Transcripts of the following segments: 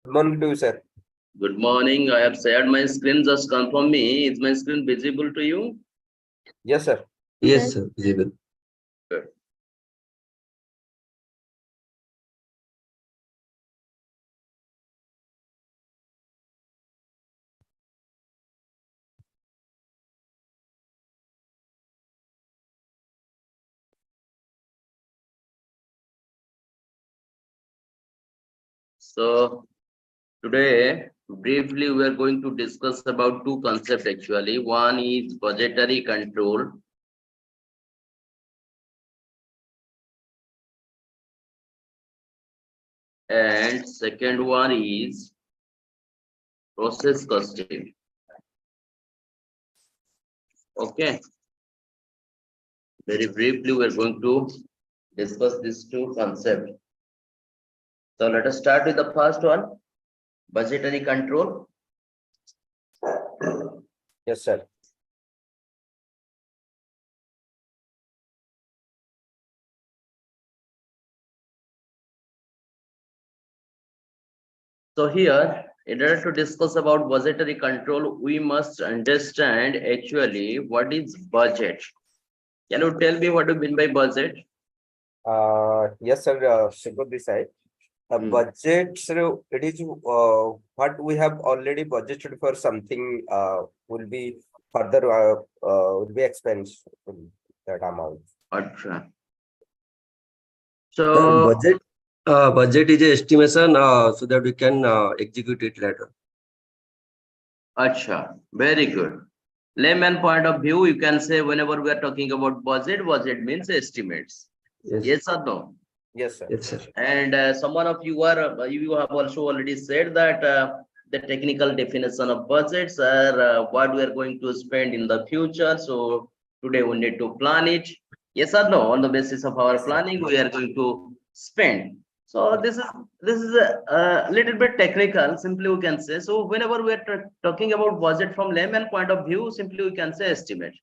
Good morning to you, sir. Good morning. I have shared my screen. Just confirm me. Is my screen visible to you? Yes, sir. Yes, sir. Visible. Good. So today, briefly, we are going to discuss about two concepts actually. One is budgetary control. And second one is process costing. Okay. Very briefly, we are going to discuss these two concepts. So let us start with the first one, budgetary control. Yes, sir. So here, in order to discuss about budgetary control, we must understand actually what is budget. Can you tell me what you mean by budget? Yes, sir. Shikhar this side. Budget, sir, it is what we have already budgeted for something will be further will be expense in that amount. Achha. The So budget is a estimation so that we can execute it later. Achha, very good. Layman point of view, you can say whenever we are talking about budget, budget means estimates. Yes. Yes or no? Yes, sir. Yes, sir. And someone of you are you have also already said that the technical definition of budgets are what we are going to spend in the future. So today we need to plan it. Yes or no? On the basis of our planning, we are going to spend. So this is a little bit technical. Simply we can say. So whenever we are talking about budget from layman point of view, simply we can say estimate.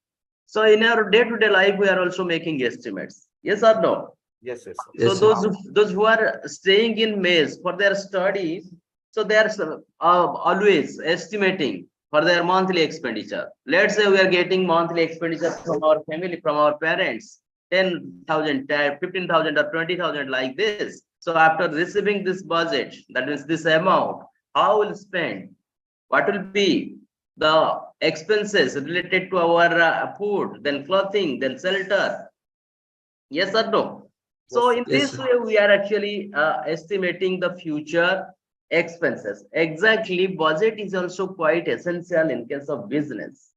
So in our day-to-day life, we are also making estimates. Yes or no? Yes, yes, sir. So Yes, those who are staying in mess for their studies, so they are always estimating for their monthly expenditure. Let's say we are getting monthly expenditure from our family, from our parents, 10,000, 15,000 or 20,000 like this. So after receiving this budget, that means this amount, how will spend? What will be the expenses related to our food, then clothing, then shelter? Yes or no? So in Yes, this sir. way, we are actually estimating the future expenses. Exactly, budget is also quite essential in case of business,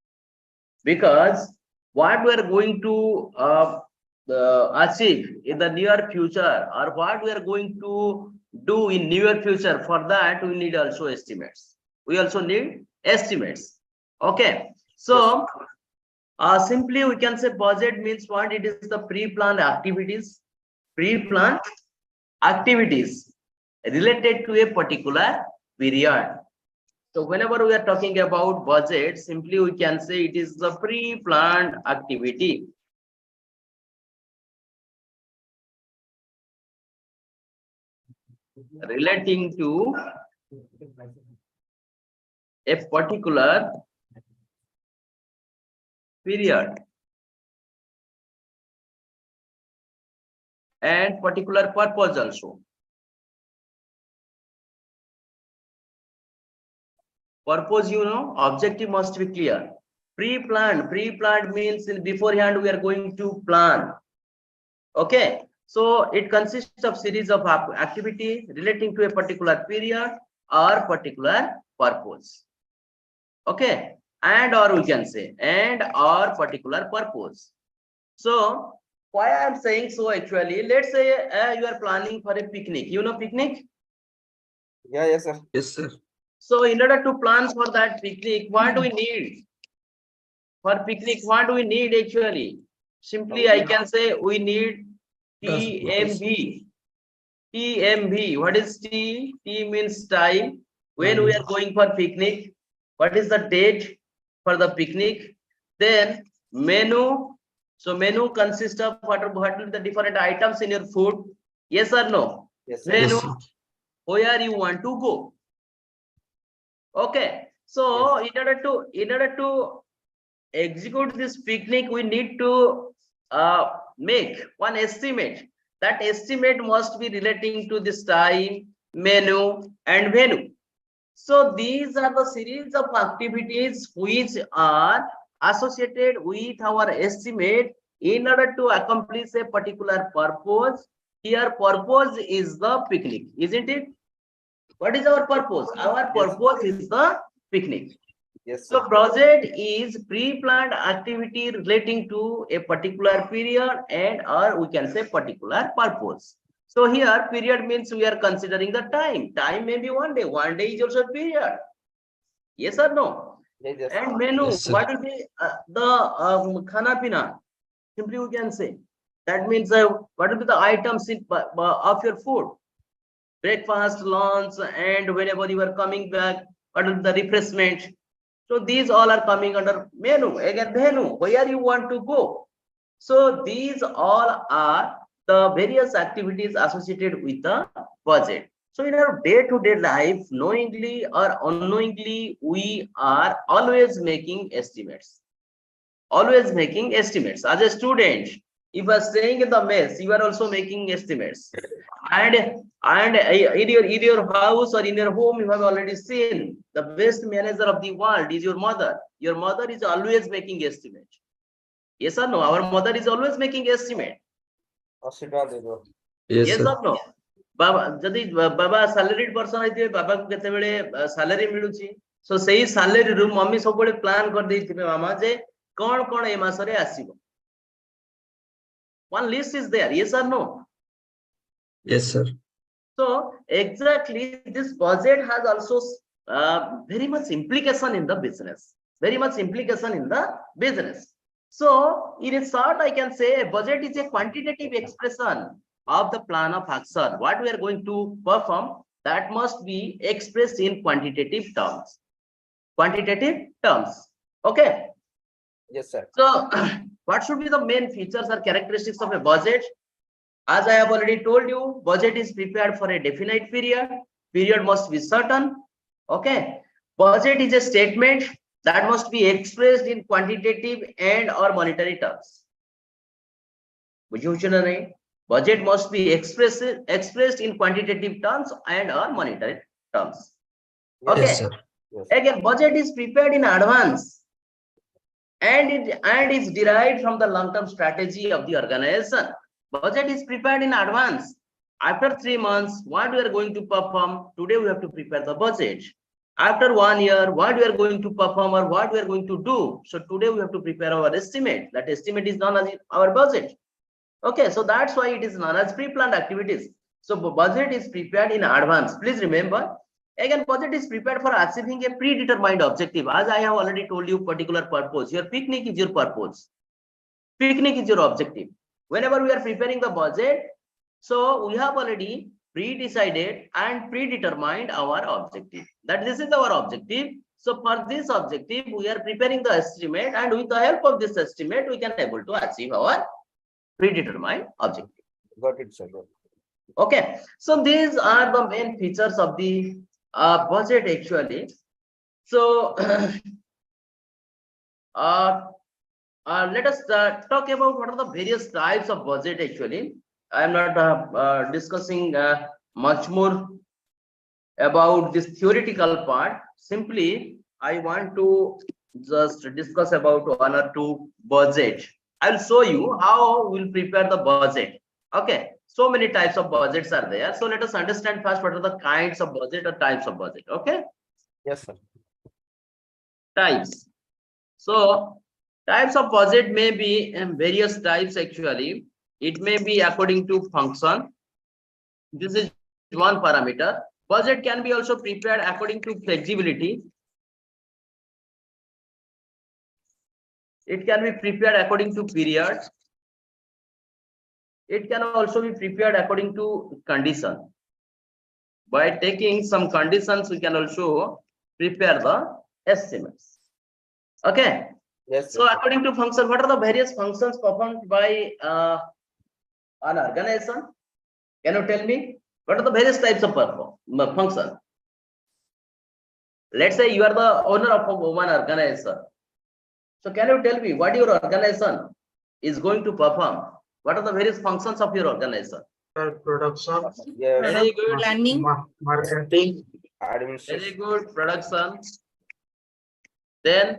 because what we are going to achieve in the near future, or what we are going to do in near future, for that we need also estimates. We also need estimates. Okay, so simply we can say budget means what? It is the pre-planned activities related to a particular period. So whenever we are talking about budget, simply we can say it is the pre-planned activity relating to a particular period and particular purpose also. Purpose, objective must be clear. Pre-planned means in beforehand we are going to plan. Okay, so it consists of series of activity relating to a particular period or particular purpose. Okay, and or we can say and or particular purpose. So why I am saying so, actually, let's say you are planning for a picnic. You know picnic? Yeah, yes, sir. Yes, sir. So in order to plan for that picnic, what do we need? For picnic, what do we need actually? Simply I can say we need TMB. TMB. What is T? T means time. When we are going for picnic, what is the date for the picnic? Then menu. So menu consists of what are the different items in your food? Yes or no? Yes, sir. Menu. Yes, sir. Where you want to go? Okay. So in order to execute this picnic, we need to make one estimate. That estimate must be relating to this time, menu, and venue. So these are the series of activities which are associated with our estimate in order to accomplish a particular purpose. Here purpose is the picnic, isn't it? What is our purpose? Our purpose is the picnic. Yes, So sir. project is pre-planned activity relating to a particular period and or we can say particular purpose. So here period means we are considering the time. Time may be 1 day. 1 day is also a period. Yes or no? Yes, yes. And menu, Yes, sir. what will be the khana pina? Simply we can say. That means what will be the items of your food? Breakfast, lunch, and whenever you are coming back, what will be the refreshment? So these all are coming under menu. Again, menu, where you want to go. So these all are the various activities associated with the budget. So in our day-to-day life, knowingly or unknowingly, we are always making estimates. Always making estimates. As a student, if you are staying in the mess, you are also making estimates. And in your house or in your home, you have already seen the best manager of the world is your mother. Your mother is always making estimate. Yes or no? Our mother is always making estimate. Yes, Yes sir. or no? बाबा जदि बाबा salaried person आइते बाबा को केते बेले salary मिलुची सो सेही salary रु mummy सब बेले plan कर देथिबे मामा जे कोन कोन ए मास रे आसीबो one list is there. Yes or no? Yes, sir. So exactly this budget has also very much implication in the business. Very much implication in the business. So in a short, I can say budget is a quantitative expression of the plan of action. What we are going to perform, that must be expressed in quantitative terms. Quantitative terms. Okay. Yes, sir. So what should be the main features or characteristics of a budget? As I have already told you, budget is prepared for a definite period. Period must be certain. Okay. Budget is a statement that must be expressed in quantitative and or monetary terms. Budget must be expressed in quantitative terms and or monetary terms. Okay. Yes, sir. Yes. Again, budget is prepared in advance and is derived from the long-term strategy of the organization. Budget is prepared in advance. After 3 months, what we are going to perform? Today we have to prepare the budget. After 1 year, what we are going to perform or what we are going to do. So today we have to prepare our estimate. That estimate is known as our budget. Okay, so that's why it is known as pre-planned activities. So budget is prepared in advance. Please remember, again, budget is prepared for achieving a predetermined objective. As I have already told you, particular purpose. Your picnic is your purpose. Picnic is your objective. Whenever we are preparing the budget, so we have already pre-decided and predetermined our objective. That this is our objective. So for this objective, we are preparing the estimate, and with the help of this estimate, we can able to achieve our predetermined objective. Got it, sir. Okay, so these are the main features of the budget actually. So let us talk about what are the various types of budget actually. I am not discussing much more about this theoretical part. Simply, I want to just discuss about 1 or 2 budget. I'll show you how we'll prepare the budget. Okay, so many types of budgets are there. So let us understand first what are the kinds of budget or types of budget. Okay. Yes, sir. Types. So types of budget may be in various types actually. It may be according to function. This is one parameter. Budget can be also prepared according to flexibility. It can be prepared according to period. It can also be prepared according to condition. By taking some conditions, we can also prepare the estimates. Okay. Yes, So sir. according to function, what are the various functions performed by an organization? Can you tell me what are the various types of function? Let's say you are the owner of one organization. So can you tell me what your organization is going to perform? What are the various functions of your organization? Production, Yes, Very good. Planning. marketing, Very administration. good. Production. Then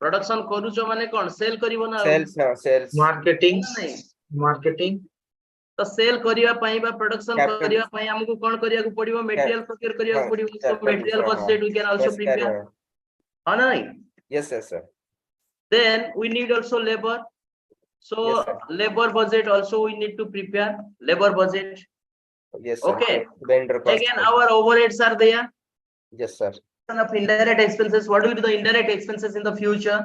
production କରୁଛ ମାନେ କଣ cell କରିବ ନା Sales, sales. marketing, नहीं marketing, ତ cell କରିବା ପାଇଁ ବା ପ୍ରୋଡକ୍ସନ Capital. କରିବା ପାଇଁ ଆମକୁ କଣ କରିବାକୁ ପଡିବ ମେଟେରିଆଲ ପ୍ରୋକ୍ୟୁର କରିବାକୁ ପଡିବ so capital, material ହଁ, budget we can also Yes, prepare sir. ହଁ ନା ନାହିଁ Yes, yes, sir. then we need also labor so Yes, sir. labor budget also we need to prepare labor budget Yes, sir. Okay. Vendor cost. again our overheads are there Yes, sir. of indirect expenses what will be the indirect expenses in the future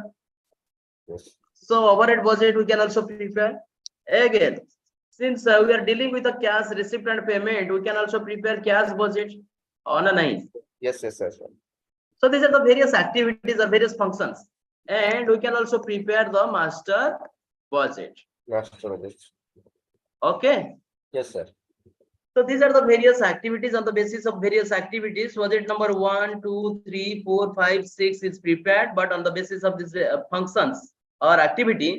Yes. so overhead budget we can also prepare again since we are dealing with the cash receipt and payment we can also prepare cash budget on a nine Yes, yes, yes, sir. so these are the various activities or various functions and we can also prepare the master budget Master budget. okay Yes, sir. so these are the various activities on the basis of various activities budget number 1 2 3 4 5 6 is prepared but on the basis of these functions or activity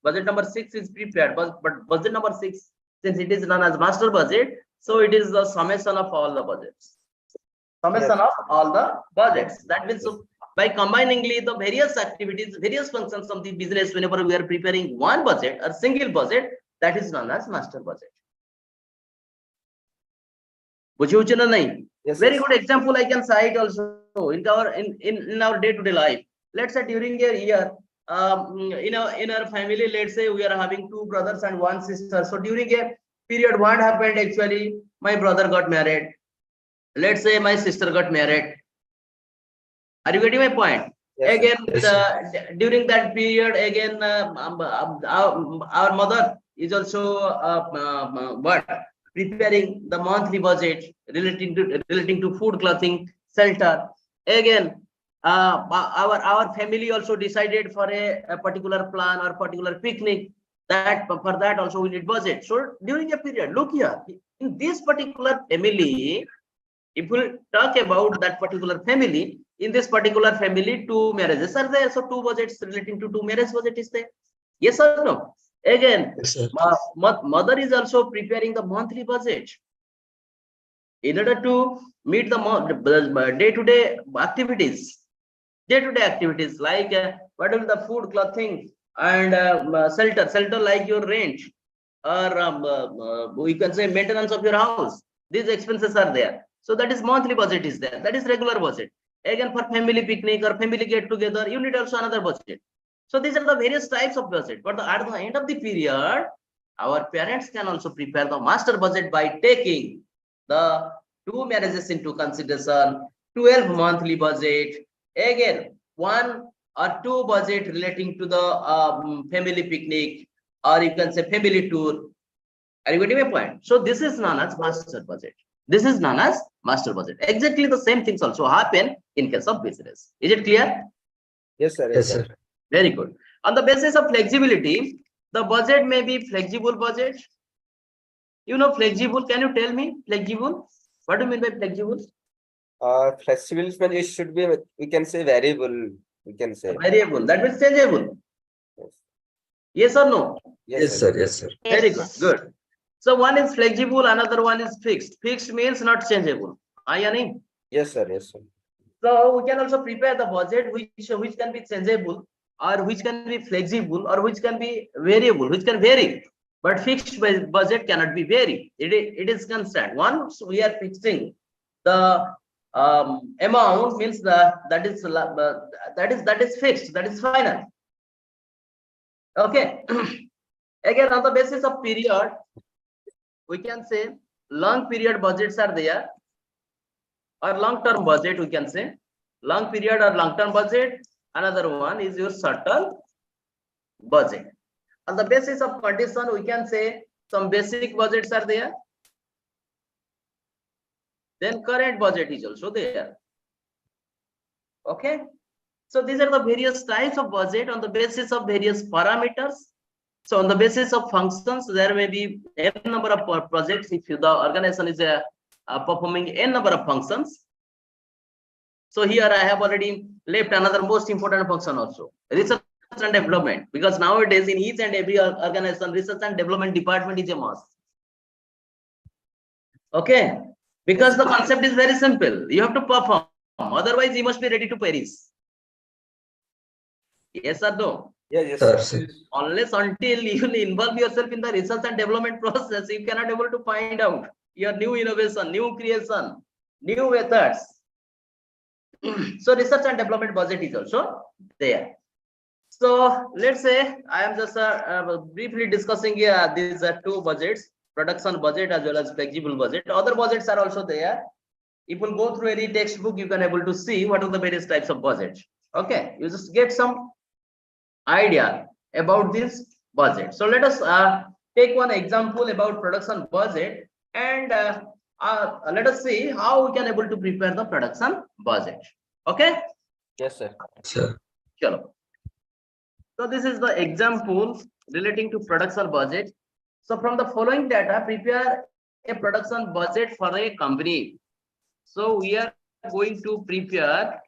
budget number 6 is prepared but budget number 6 since it is known as master budget so it is the summation of all the budgets summation Yes. of all the budgets that means so by combiningly the various activities various functions of the business whenever we are preparing one budget or single budget that is known as master budget बुझियो ना नहीं Yes, very yes. good example I can cite also in our day-to-day life let's say during a year in our family let's say we are having two brothers and one sister so during a period what happened actually my brother got married let's say my sister got married are you getting my point Yes, sir. again Yes, during that period again our mother is also what preparing the monthly budget relating to food clothing shelter again our family also decided for a particular plan or particular picnic that for that also we need budget so during a period look here in this particular family if we talk about that particular family in this particular family two marriages are there so two budgets relating to two marriage budget is there yes or no again Yes, sir. mother is also preparing the monthly budget in order to meet the day-to-day activities like what is the food clothing and shelter like your rent or we can say maintenance of your house these expenses are there so that is monthly budget is there that is regular budget again for family picnic or family get together you need also another budget so these are the various types of budget but at the end of the period our parents can also prepare the master budget by taking the two marriages into consideration 12 monthly budget again one or two budget relating to the family picnic or you can say family tour are you getting my point so this is known as master budget this is known as master budget exactly the same things also happen in case of business is it clear Yes, sir. Yes, sir. very good on the basis of flexibility the budget may be flexible budget you know flexible can you tell me flexible what do you mean by flexible Flexible means it should be, we can say variable, we can say. variable that means changeable Yes, yes or no Yes, sir. Yes, sir. very good so one is flexible another one is fixed means not changeable yani Yes, sir. Yes, sir. so we can also prepare the budget which can be changeable or which can be flexible or which can be variable which can vary but fixed budget cannot be vary it is constant once we are fixing the amount means that is fixed that is final okay again on the basis of period we can say long period budgets are there or long term budget we can say long period or long term budget another one is your short term budget on the basis of condition we can say some basic budgets are there then current budget is also there okay so these are the various types of budget on the basis of various parameters so on the basis of functions there may be n number of projects if the organization is performing n number of functions So here I have already left another most important function also, research and development, because nowadays in each and every organization, research and development department is a must. Okay, because the concept is very simple. You have to perform, otherwise you must be ready to perish. Yes or no? Yes, Sir, sir. sir. Unless until you involve yourself in the research and development process, you cannot able to find out your new innovation, new creation, new methods. So research and development budget is also there. So let's say I am just briefly discussing here these two budgets, production budget as well as flexible budget. Other budgets are also there. If you go through any textbook, you can able to see what are the various types of budget. Okay, you just get some idea about this budget. So let us take one example about production budget, and let us see how we can able to prepare the production budget. Okay. Yes, sir. Sir. Chalo. So this is the example relating to production budget. So from the following data, prepare a production budget for a company. So we are going to prepare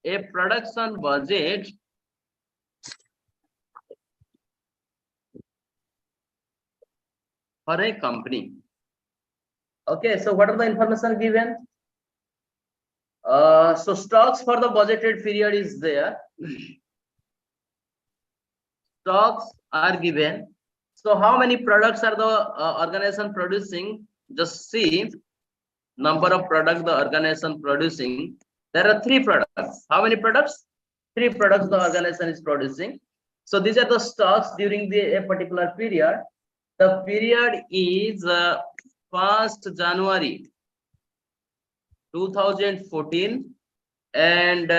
a production budget for a company. Okay, so what are the information given? So stocks for the budgeted period is there. Stocks are given. So how many products are the organization producing? Just see number of products the organization producing. There are 3 products. How many products? 3 products the organization is producing. So these are the stocks during a particular period. The period is 1st January 2014 and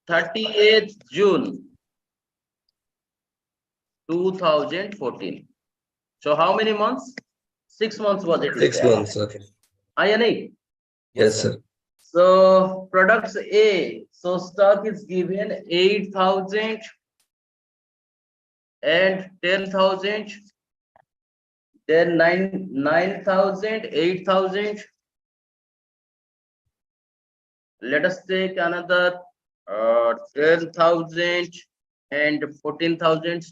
30th June 2014. So how many months? 6 months was it? 6 months, sir. Yes, sir. So products A, so stock is given 8,000 and 10,000, then 9,000, 8,000. Let us take another 10,000 and 14,000.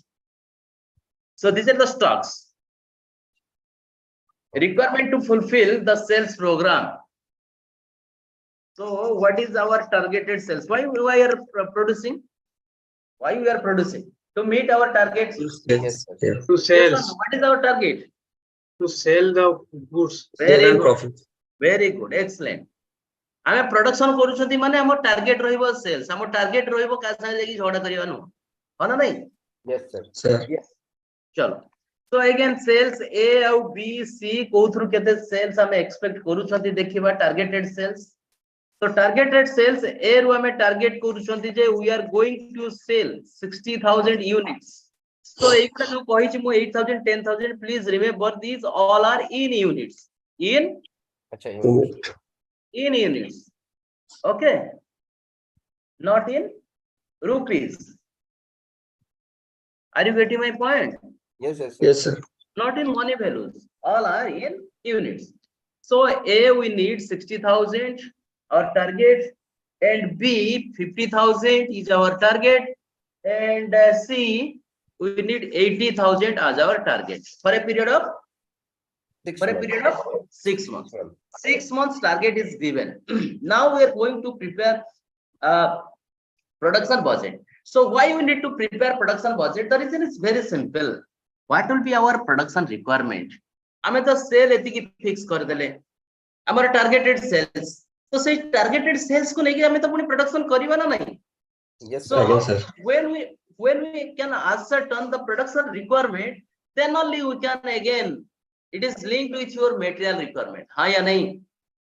So these are the stocks. Requirement to fulfill the sales program. So what is our targeted sales? Why we are producing? Why we are producing? To meet our targets. Yes, sir. Yeah. To Yes, sell, sir. What is our target? to sell the goods. Very Sale and good. profit. Very good. Excellent. आमे production करूछंती माने हमर target रहइबो sales, हमर target रहइबो का संगे लेकी झगड़ा करिवानो हो ना नहीं? Yes, sir. Sir. Yes. चलो. So again sales A और B C को थ्रू केते सेल्स हमें एक्सपेक्ट करूछंती देखिबा targeted sales. So targeted sales A रो हमें टारगेट करूछंती जे we are going to sell 60,000 units. So एकटा जो कहि छि मो 8,000 10,000, please remember these all are in units. In units. Okay, not in rupees. Are you getting my point? Yes, yes, sir. Yes, sir. Not in money values, all are in units. So A we need 60,000 our target, and B 50,000 is our target, and C we need 80,000 as our target for a period of 6 months. 6 months target is given. Now we are going to prepare production budget. So why we need to prepare production budget? The reason is very simple. What will be our production requirement? हमें तो cell एतिकी fix कर देले हमारे targeted cells, तो से targeted cells को लेके हमें तो पूरी प्रोडक्शन करिबा ना नहीं. Yes, So Yes, sir. when we can ascertain the production requirement, then only we can again it is linked with your material requirement. हाँ या नहीं?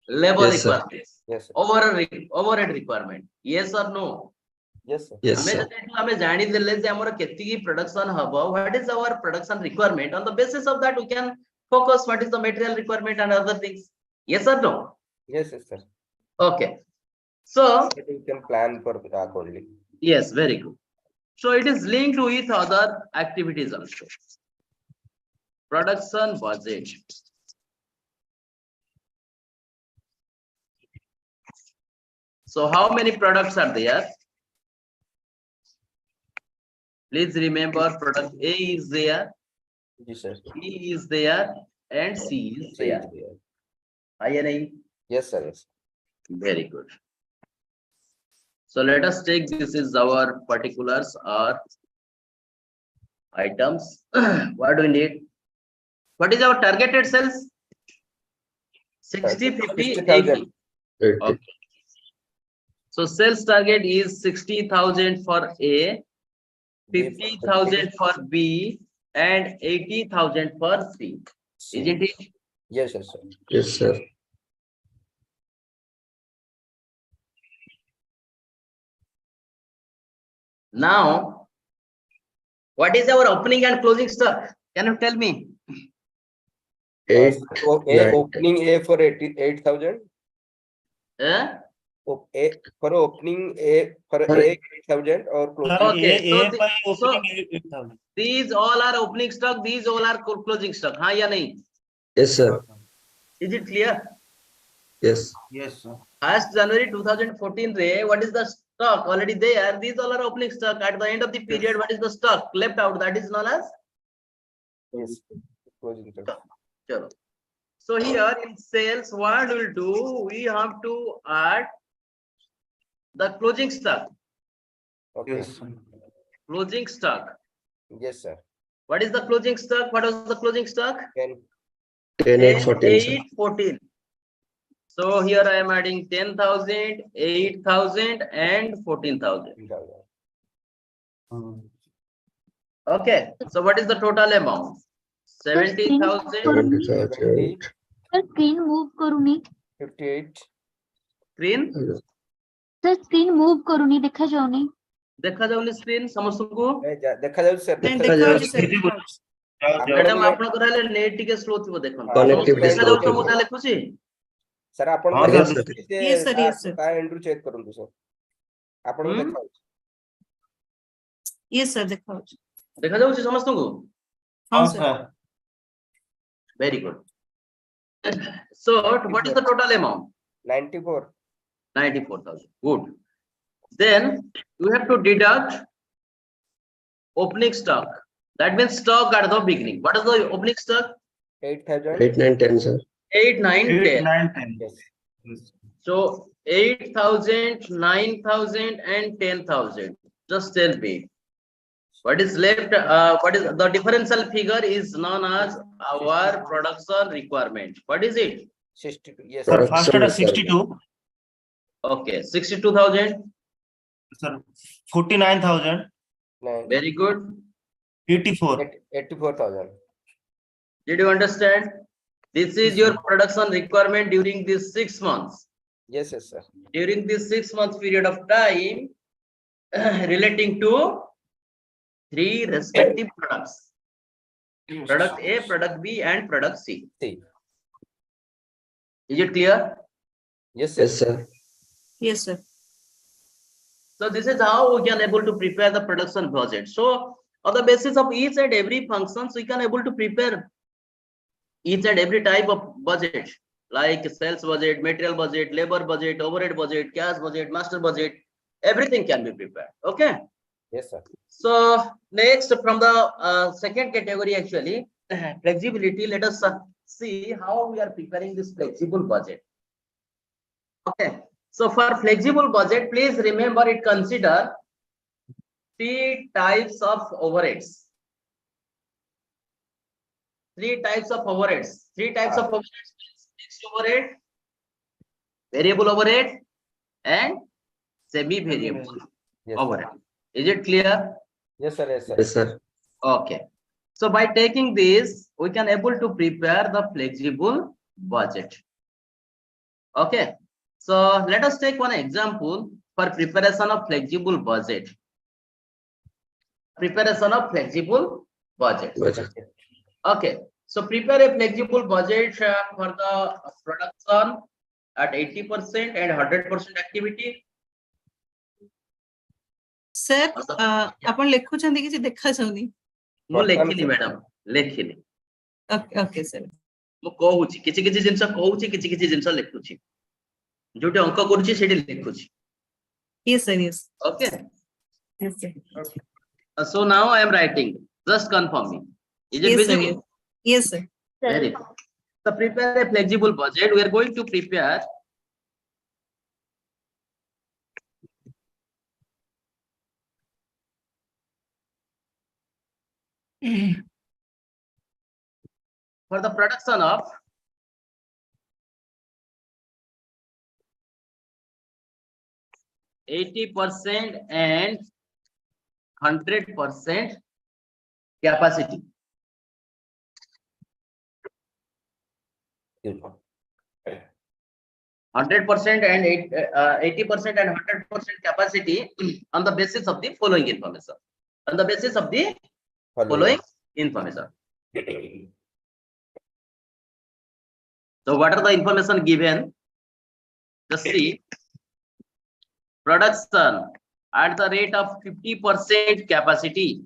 Labor Yes, sir. requirements, Yes, sir. overhead requirement. Yes or no? Yes, sir. Yes, हमें sir. जब हमें जानी देले जे हमर केति की प्रोडक्शन हबो, what is our production requirement? On the basis of that we can focus what is the material requirement and other things. Yes or no? Yes, yes, sir. Okay. So You can plan for that only. yes, very good. So it is linked with other activities also. Production budget. So how many products are there? Please remember, product A is there, Yes, sir. B is there, and C is there. Yes, sir. Yes. Very good. So let us take this is our particulars or items. What do we need? What is our targeted sales? 60, 50, 80. 60,000. Okay. So sales target is 60,000 for A, 50,000 for B, and 80,000 for C. Isn't it? Yes, yes, sir. Yes, sir. Now, what is our opening and closing stock? Can you tell me? 8, So opening A for 8,000. Eh? For opening A for A 8,000 or closing. Okay, so A by opening 8,000. these all are opening stock, these all are closing stock. हाँ या नहीं? Yes, sir. Is it clear? Yes. Yes, sir. 1st January 2014 re, what is the stock already there? These all are opening stock. At the end of the period, what is the stock left out? That is known as Yes. Closing stock. chalo. So here in sales, what we'll do? We have to add the closing stock. Okay. Yes, sir. Closing stock. Yes, sir. What is the closing stock? What was the closing stock? 10. 10, 8, 14, sir. 8, 14. So here I am adding 10,000, 8,000, and 14,000. Okay. So what is the total amount? 70,000. 70,000. Sir screen move करूनी 58. Screen. Sir screen move करूनी देखा जाऊनी देखा जाऊनी screen समस्तको देखा जाऊ sir. Madam आपनकर हेले net टिके स्लो थिबो देखन Connectivity देखा slow जाऊ तो मोटा लेखुची सर आपण हाँ, yes, sir. Yes, sir, yes, sir. काय एंड्रू चेक करंतु सर. आपण हम्म. देखा. Yes, sir. देखा जाऊ समस्तको हाँ, sir. very good. So what is the total amount? 94. 94,000. Good. Then you have to deduct opening stock. That means stock at the beginning. What is the opening stock? 8,000. 8, 9, 10, sir. 8, 9, 8, 10. 9, 10. Yes. So 8,000, 9,000, and 10,000. Just tell me. What is left? What is the differential figure is known as our production requirement. What is it? 62. Yes, Sir, sir. first at 62. Okay, 62,000. Sir, 49,000. Nine. Very good. 84. 84,000. Did you understand? This is your production requirement during these 6 months. Yes, yes, sir. During this 6 month period of time, relating to 3 respective products. Product A, product B, and product C. See. Is it clear? Yes, sir. Yes, sir. Yes, sir. So this is how we can able to prepare the production budget. So on the basis of each and every functions, we can able to prepare each and every type of budget, like sales budget, material budget, labor budget, overhead budget, cash budget, master budget. Everything can be prepared. Okay. Yes, sir. So next from the second category, actually flexibility. Let us see how we are preparing this flexible budget. Okay. So for flexible budget, please remember it consider 3 types of overheads. 3 types of overheads. 3 types of overheads: fixed overhead, variable overhead, and semi-variable Yes, overhead. Is it clear? yes, sir. Yes, sir. Yes, sir. Okay. So by taking this, we can able to prepare the flexible budget. Okay. So let us take one example for preparation of flexible budget. Preparation of flexible budget. Budget. Okay. So prepare a flexible budget for the production at 80% and 100% activity. Sir, आपण लेखुଛନ୍ତି କିଛି ଦେଖା ଯାଉନି. ମୁଁ ଲେଖିନି madam, ଲେଖିନି. Okay, sir. ମୁଁ କହୁଛି କିଛି କିଛି ଜିନିଷ କହୁଛି, କିଛି କିଛି ଜିନିଷ ଲେଖୁଛି. ଯୋଉଠି ଅଙ୍କ କରୁଛି ସେଠି ଲେଖୁଛି. Yes, sir. Yes. Okay. Yes, sir. So now I am writing. Just confirm me. Is it Yes, sir. visible? Yes, sir. Very good. So prepare a flexible budget. We are going to prepare for the production of 80% and 100% capacity. You know. 100% and 80% and 100% capacity on the basis of the following information. On the basis of the following information. So what are the information given? Just see. Production at the rate of 50% capacity,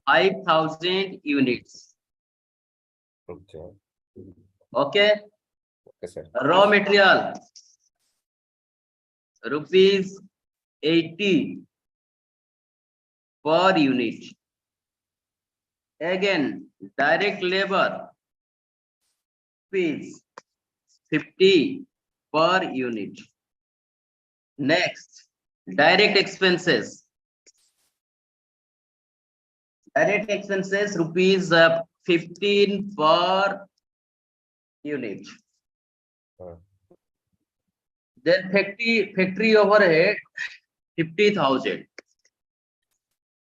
5,000 units. Okay. Okay. Okay, sir. Raw material, rupees 80 per unit. Again, direct labor, rupees 50 per unit. Next, direct expenses. Direct expenses, rupees 15 per unit. Then factory overhead, 50,000.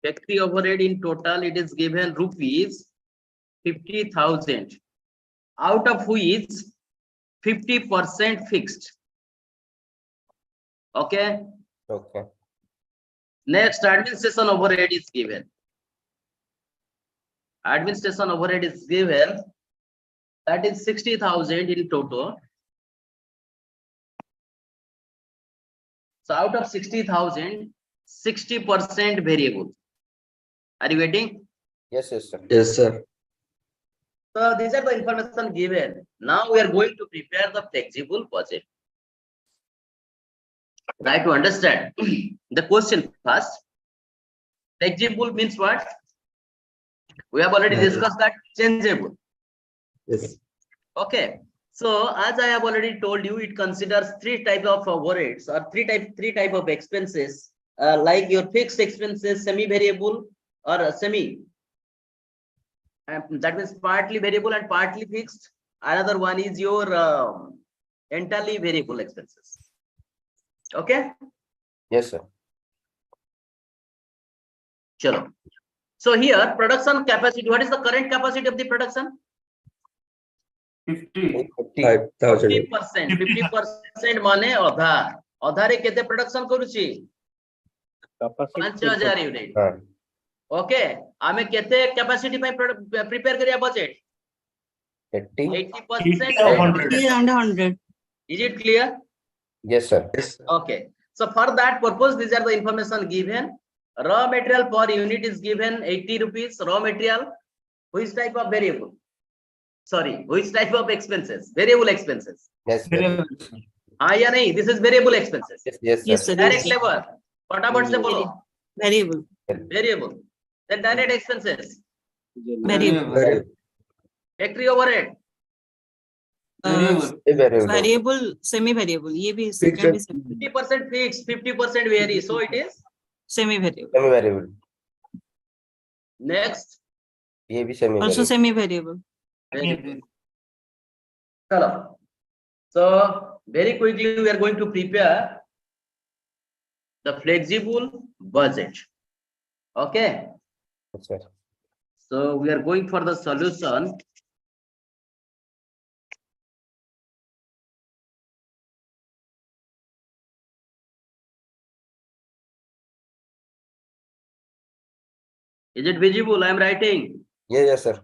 Factory overhead in total, it is given rupees 50,000, out of which 50% fixed. Okay. Okay. Next, administration overhead is given. Administration overhead is given, that is 60,000 in total. So out of 60,000, 60% variable. Are you getting? Yes, yes, sir. Yes, sir. So these are the information given. Now we are going to prepare the flexible budget. Try to understand the question first. Flexible means what? We have already Yes. discussed that changeable. Yes. Okay. So as I have already told you, it considers three types of overheads or three type of expenses, like your fixed expenses, semi-variable or semi. That means partly variable and partly fixed. Another one is your entirely variable expenses. Okay. Yes, sir. Chalo. So here production capacity. What is the current capacity of the production? 50. 5,000. 50%. 50% माने अधा. अधा रे केते production करूची? 5,000 unit. Okay. आमे केते capacity पे prepare करिया budget? 80. 80% of and 100. 80 and 100. Is it clear? Yes, sir. Yes. Okay. So for that purpose, these are the information given. Raw material per unit is given 80 rupees. Raw material, which type of variable? Sorry, which type of expenses? Variable expenses. Yes, sir. Yeah, nahi, this is variable expenses. Yes, Yes, sir. sir. Direct labor. फटाफट से बोलो. Variable. Variable. Then direct expenses. Variable. Very. Factory overhead. Variable. Variable, semi-variable. ये भी Fixed. second is 50% fixed, 50% vary. So it is semi-variable. Semi-variable. next. ये भी Also semi-variable. semi-variable. Very good. Chalo. So very quickly we are going to prepare the flexible budget. Okay. Yes, sir. So we are going for the solution. Is it visible? I am writing. Yes, sir.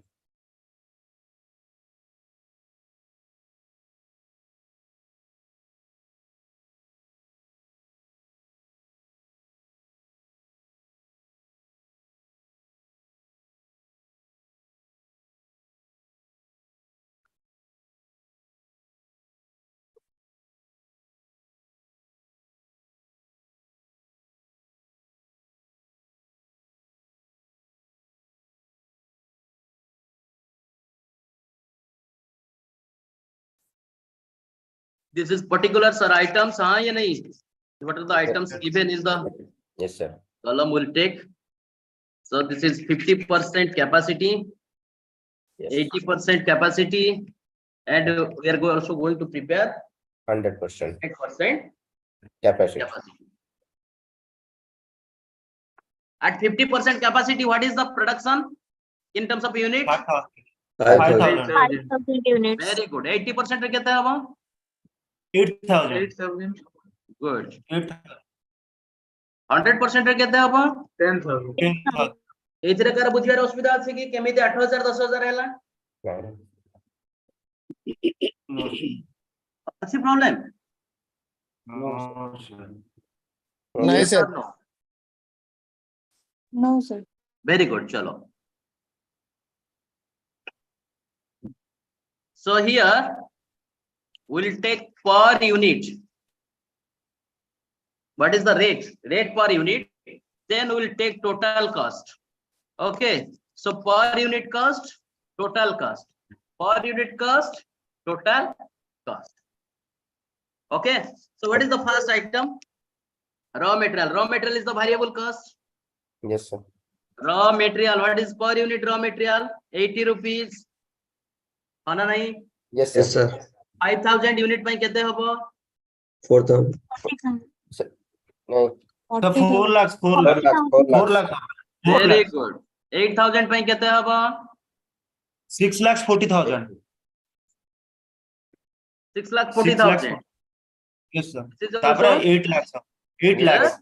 This is particular sir items, हाँ या नहीं? What are the items given in the Yes, sir. column will take? So this is 50% capacity, Yes. 80% capacity, and we are also going to prepare 100% 8% capacity. capacity. At 50% capacity, what is the production in terms of unit? 5,000. 5,000. 5,000 units. Very good. 80% पे कितना है अब? 8,000. 8,000, Good. 8,000. 100% ରେ କେତେ ହବ? 10,000. 10,000. ଏଇଥିରେ car ବୁଝିବାର ଅସୁବିଧା ଅଛି କି କେମିତି 8,000 10,000 ହେଲା? No, ଅଛି problem? no, sir. Yes, Yes or no? No, sir. Very good. Chalo. So here we'll take per unit. What is the rate? Rate per unit. Then we'll take total cost. Okay. So per unit cost, total cost. Per unit cost, total cost. Okay. So what is the first item? Raw material. Raw material is the variable cost. Yes, sir. Raw material. What is per unit raw material? 80 rupees. है ना नहीं? Yes, Yes, sir. sir. 5,000 unit पे कितने होगा? 4,000. 40,000. No, The 4 lakhs, 4 4 lakhs. lakhs, 4 4 lakhs. lakhs. 4 Very lakhs. good. 8,000 पे कितने होगा? 6 lakhs 40,000. 6 lakh 6 lakhs. 40,000. Yes, sir. This is तापर also 8 lakhs. 8 Yeah. lakhs.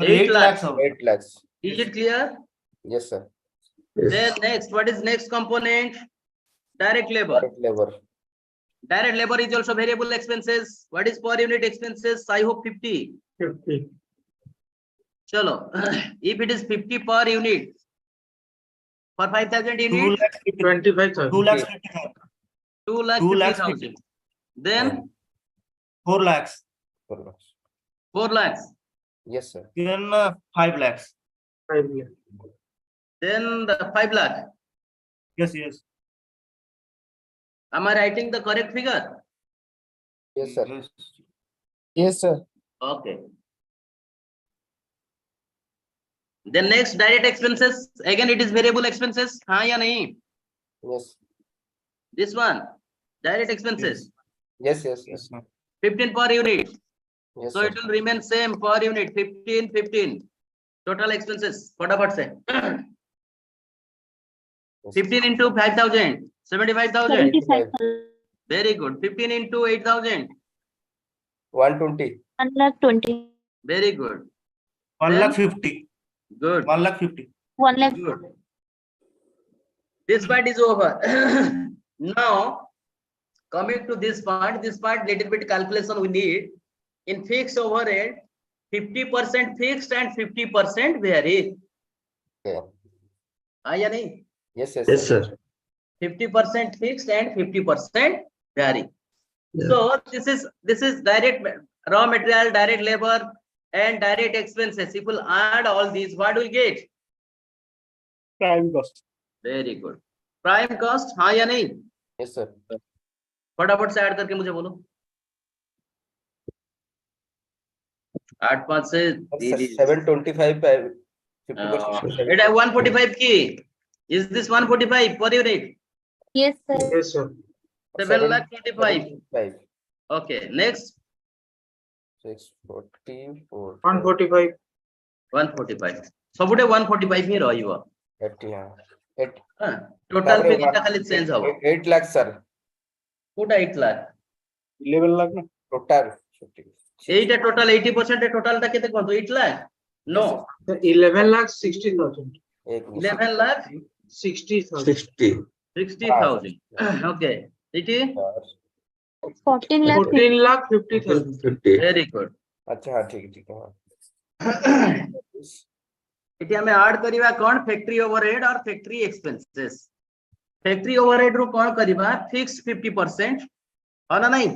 Sir, 8 8 lakhs. 8 lakhs. Is it clear? Yes, sir. Then next, what is next component? Direct labor. Direct labor. Direct labor is also variable expenses. What is per unit expenses? I hope 50. 50. Chalo. If it is 50 per unit for 5,000 2 units, lakhs 50,000. 25,000. 2 lakhs 50,000. 2 lakh 2 lakhs 50,000. Then 4 lakhs. 4 lakhs. 4 lakhs. Yes, sir. Then 5 lakhs. 5 lakh. Then the 5 lakh. Yes, yes. Am I writing the correct figure? Yes, sir. Yes. Yes, sir. Okay. Then next, direct expenses. Again, it is variable expenses. हाँ या नहीं? Yes. This one, direct expenses. Yes, yes, yes. Yes, sir. 15 per unit. Yes, So sir. it will remain same per unit. 15, 15. Total expenses. फटाफट से. 15 into 5,000. 75,000. 75,000. Very good. 15 into 8,000. 120. 1,20,000. Very good. 1 lakh 50. Good. 1 lakh 50. 1,00,000. Good. This part is over. Now, coming to this part little bit calculation we need. In fixed overhead, 50% fixed and 50% vary. Okay. या नहीं? Yes, yes, Yes, sir. sir. 50% fixed and 50% vary. Yeah. So this is direct raw material, direct labor, and direct expenses. If we'll add all these, what will get? Prime cost. Very good. Prime cost, हाँ या नहीं? Yes, sir. फटाफट से add करके मुझे बोलो. 8 5 से 725 by 50%. it 145 की. Is this 145 per unit? Yes, sir. Yes, sir. 7 lakh 25. 5. Okay, next 644. 145. 145. ସବୁଠେ 145 ହିଁ ରହିବ. 80, yeah. 8. Total figure ଟା ଖାଲି change ହବ. 8 lakhs, sir. କୋଉଟା 8 lakh? 11 lakh na? Total. 50. এইটা total 80% ରେ total ଟା କେତେ କୁହନ୍ତୁ? 8 lakh? No. Sir, 11 lakh 60,000. 11 lakh 60,000. 60. 60,000. Okay. It is 14 lakh. 14 lakh 50,000. 50. very good. अच्छा, हाँ, ठीक है, हाँ. ଏଠି ଆମେ add କରିବା କଣ? Factory overhead or factory expenses. Factory overhead ରୁ କଣ କରିବା? Fixed 50%. ହଁ ନା ନାହିଁ?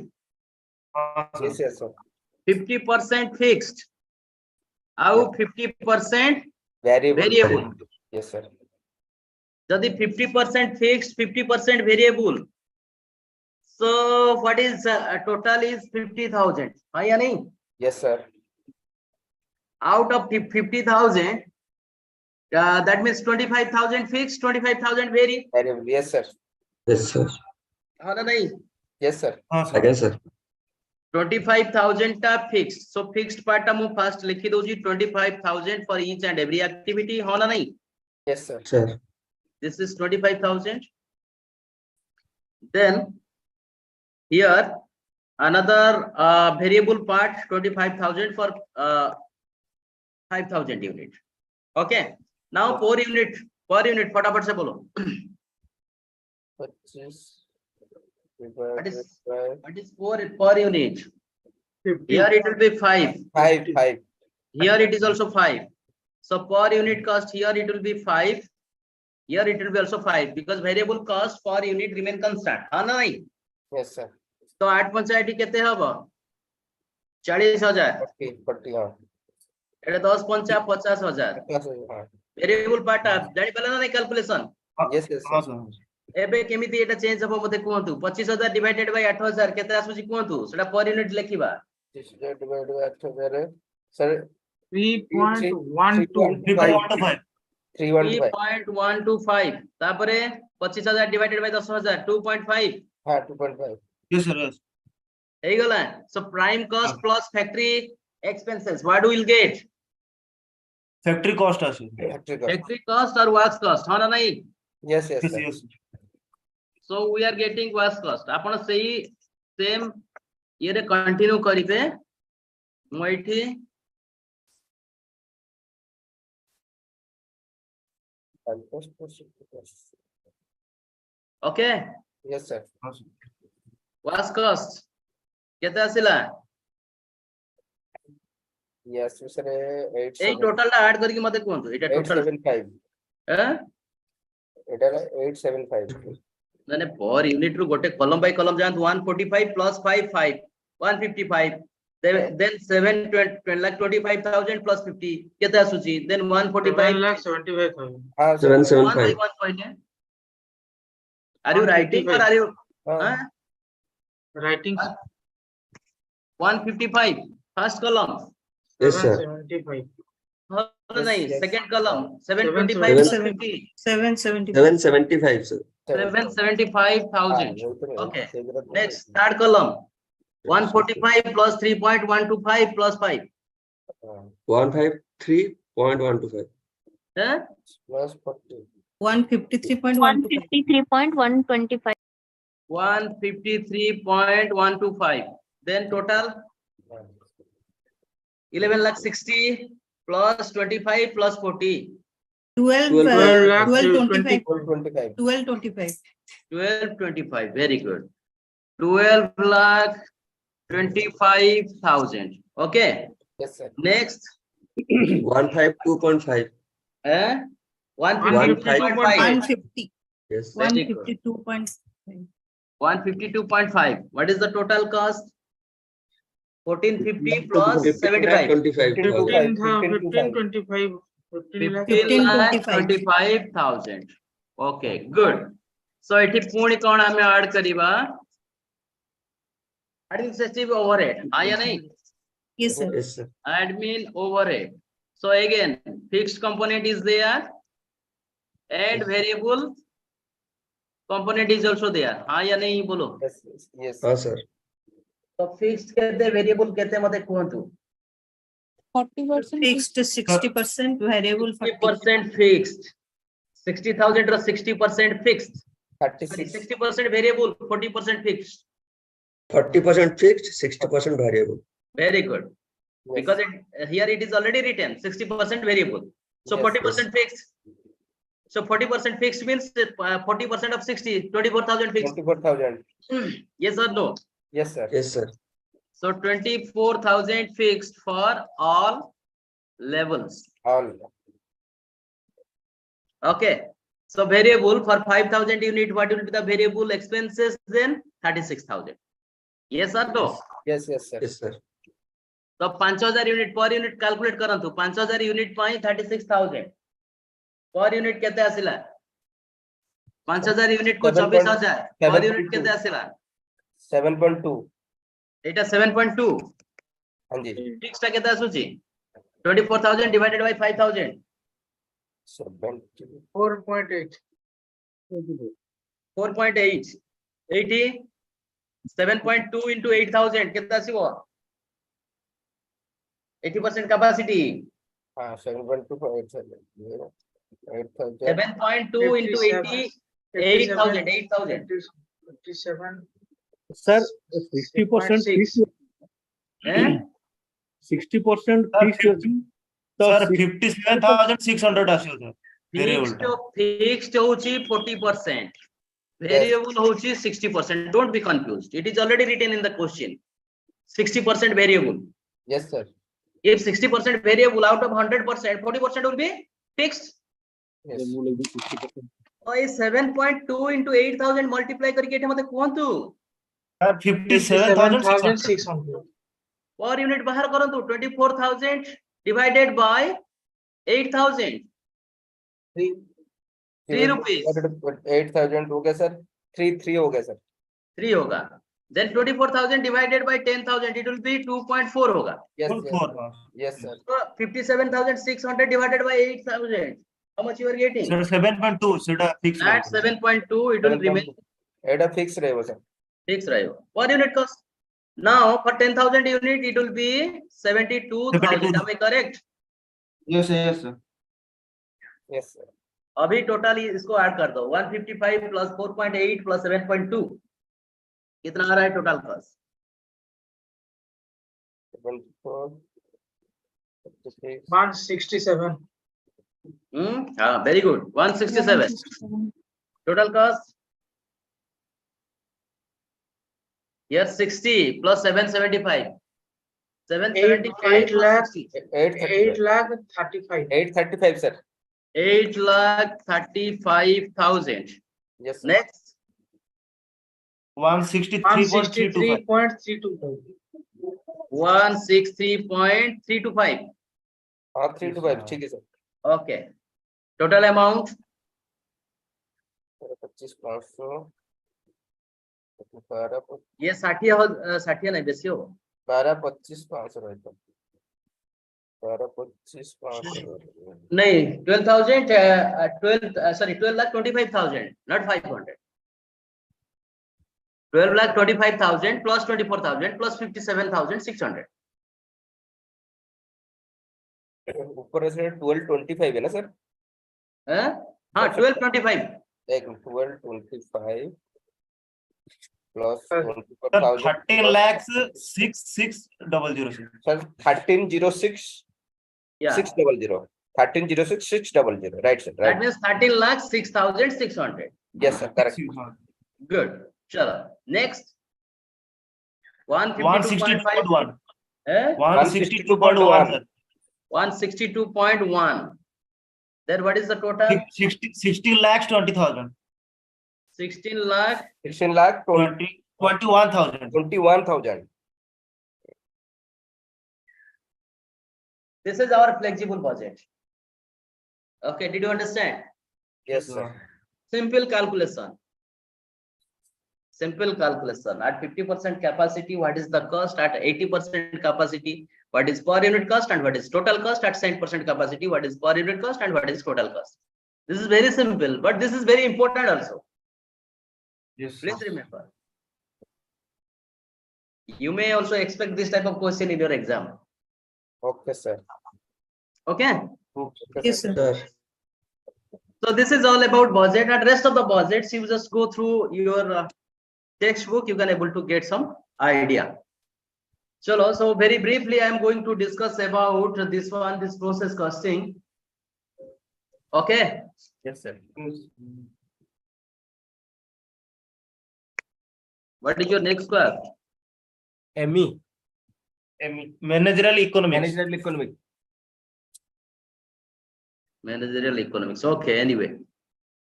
Yes, yes, sir. 50% fixed. ଆଉ 50% Variable. variable. Yes, sir. ଯଦି 50% fixed, 50% variable. So what is total is 50,000. हाँ या नहीं? Yes, sir. Out of 50,000, that means 25,000 fixed, 25,000 vary. Variable. Yes, sir. Yes, sir. हाँ ना नहीं? Yes, sir. Again, sir. 25,000 टा fixed. So fixed part टा मैं first लिखी दूँगी 25,000 for each and every activity. हाँ ना नहीं? Yes, sir. Sir. This is 25,000. Then here another variable part 25,000 for 5,000 unit. Okay. Now per unit फटाफट से बोलो. 25 What divided is by what is per unit? 50. Here it will be 5. 5. Here it is also 5. So per unit cost here it will be 5. Here it will be also 5 because variable cost per unit remain constant. हाँ ना नहीं? Yes, sir. तो 8 पंचायती केते हबो 40,000 40. हाँ. एटा 10 पंचा 50,000 हाँ. Variable part जानि पले ना कैलकुलेशन Yes, yes, हाँ sir. सर एबे केमिति एटा चेंज हबो मते कोंतु 25,000 डिवाइडेड बाय 8,000 केते आसुची कोंतु सेटा per unit लेखिबा divided by 8,000. Sir, 3.12. 3.15 315. 3.125 तापरे 25,000 डिवाइडेड बाय 10,000 2.5 हाँ, 2.5. yes sir yes हे गला so prime cost plus factory expenses what will get factory cost আছে Factory cost. फैक्ट्री कॉस्ट और वर्क्स कॉस्ट हाँ ना नहीं Yes, yes, yes sir. yes so we are getting works cost आपण सेही same ये रे कंटिन्यू करिबे मोइठी And cost. Okay Yes, sir. हाँ sir वर्क्स कॉस्ट केते आसिला Yes, sir. ए 875. टोटल टा ऐड करके मते कोंतु एटा टोटल 875. हैं It is 875. माने पर यूनिट रु गोटे कॉलम बाय कॉलम जान 145 प्लस 55 155 then 725,000 plus 50 केते आसुची then 145 7,75,000. हाँ, sir. 775. 1 point are you writing or are you हाँ. Writing 155 first column Yes, sir. 775. no nahi yes. second column 725 plus 50 775, sir. 775,000 हाँ, okay वो next third column 145 plus 3.125 plus 5 हाँ, 153.125. huh? plus 40. 153.125. 153.125. 153.125 then total 11,60,000 plus 25 plus 40 12,25. 25. 12,25. 1225 very good 12,25,000 okay Yes, sir. next 152.5. 152.5 150. Yes. Very good. 152.5. 152.5 what is the total cost 1450 plus 75 25,000. 15,25. 15,25,000 okay good so एठी पुणी कोन हमें add करिबा administrative overhead हाँ या नहीं Yes, sir. Yes, sir. admin overhead so again fixed component is there and variable component is also there हाँ या नहीं बोलो Yes, yes, yes. Sir. तो fixed कहते variable कहते मते कोंतु 40% fixed, 60% variable, 60% fixed 60,000 or 60% fixed 36. 60% variable 40% fixed 40% fixed, 60% variable. very good Yes. because here it is already written 60% variable so Yes, 40% fixed so 40% fixed means 40% of 60 24,000 fixed 24,000. yes or no Yes, sir. Yes, sir. so 24,000 fixed for all levels All. okay so variable for 5,000 unit what will be the variable expenses then 36,000 yes or no Yes, yes, sir. Yes, sir. तो 5,000 unit per unit calculate करंतु 5,000 unit पाई 36,000 per unit केते आसिला 5,000 unit को 24,000 per unit केते आसिला 7.2 এটা 7.2 हाँ जी fixed টা কেতে আসুচি 24,000 divided by 5,000 7.2 4.8. 4.8 80 7.2 into 8,000 কেতে আসিব 80% capacity हाँ 7.2 for 8,000 8,000 7.2 into 80 8,000 8,000 57. Sir, 60% 6.6. fixed, eh 60% fixed ଅଛି। Sir, 57,600 ଆସିବ sir, variable ଟା। fixed होउची 40% variable होउची 60%. Don't be confused, it is already written in the question 60% variable. yes sir If 60% variable out of 100%, 40% will be fixed. yes और ये 7.2 into 8,000 multiply करके एठे मते कोहंतु Sir, 57,600 57,600. per unit बाहर करंतु 24,000 divided by 8,000 3 rupees 8,000 हो गया सर 3 हो गया सर 3 होगा, then 24,000 divided by 10,000 it will be 2.4 होगा, yes Full yes four, yes sir so 57,600 divided by 8,000 how much you are getting? sir, 7.2 ସେଟା fixed At 7.2 it will remain Etah fix रहेगा sir fixed रहेगा per unit cost. Now for 10,000 unit it will be 72,000. Am I correct? yes sir yes sir अभी totally इसको add कर दो 155 plus 4.8 plus 7.2 कितना आ रहा है टोटल कॉस्ट? 74 56 167. हाँ very good 167 total cost here 60 plus 775 8 lakh 835 8,35. sir 8,35,000. yes sir Next 163.325 163.325. 163.325. हाँ 3 to 5 ठीक है सर Okay. Total amount 25,500 ये 60 नहीं बेसी हो 12,25,500 रहता 12,25,500 नहीं 12,000 12,25,000 not 500 12,25,000 plus 24,000 plus 57,600 ऊपर से 1225 है ना सर हाँ 1225 एक 1225 plus sir 24,000 13 lakhs 6,600 sir 1306 yeah 600 1306 600 right sir that right means 13,06,600 yes sir correct good chalo next 152.5 162.1 eh 162.1 sir 162.1 then what is the total 16 lakhs 20,000 16 lakh 16 lakh 21,000 21,000 this is our flexible budget. Okay, did you understand? yes sir Simple calculation at 50% capacity what is the cost, at 80% capacity what is per unit cost, and what is total cost, at 100% capacity what is per unit cost and what is total cost. This is very simple, but this is very important also. yes Please remember, you may also expect this type of question in your exam. okay sir Okay, okay Yes, sir. so this is all about budget, and rest of the budgets you just go through your textbook, you can able to get some idea. Chalo, so very briefly I am going to discuss about this process costing. Okay, yes sir what is your next class? ME managerial economics managerial economics Managerial economics. Okay, anyway,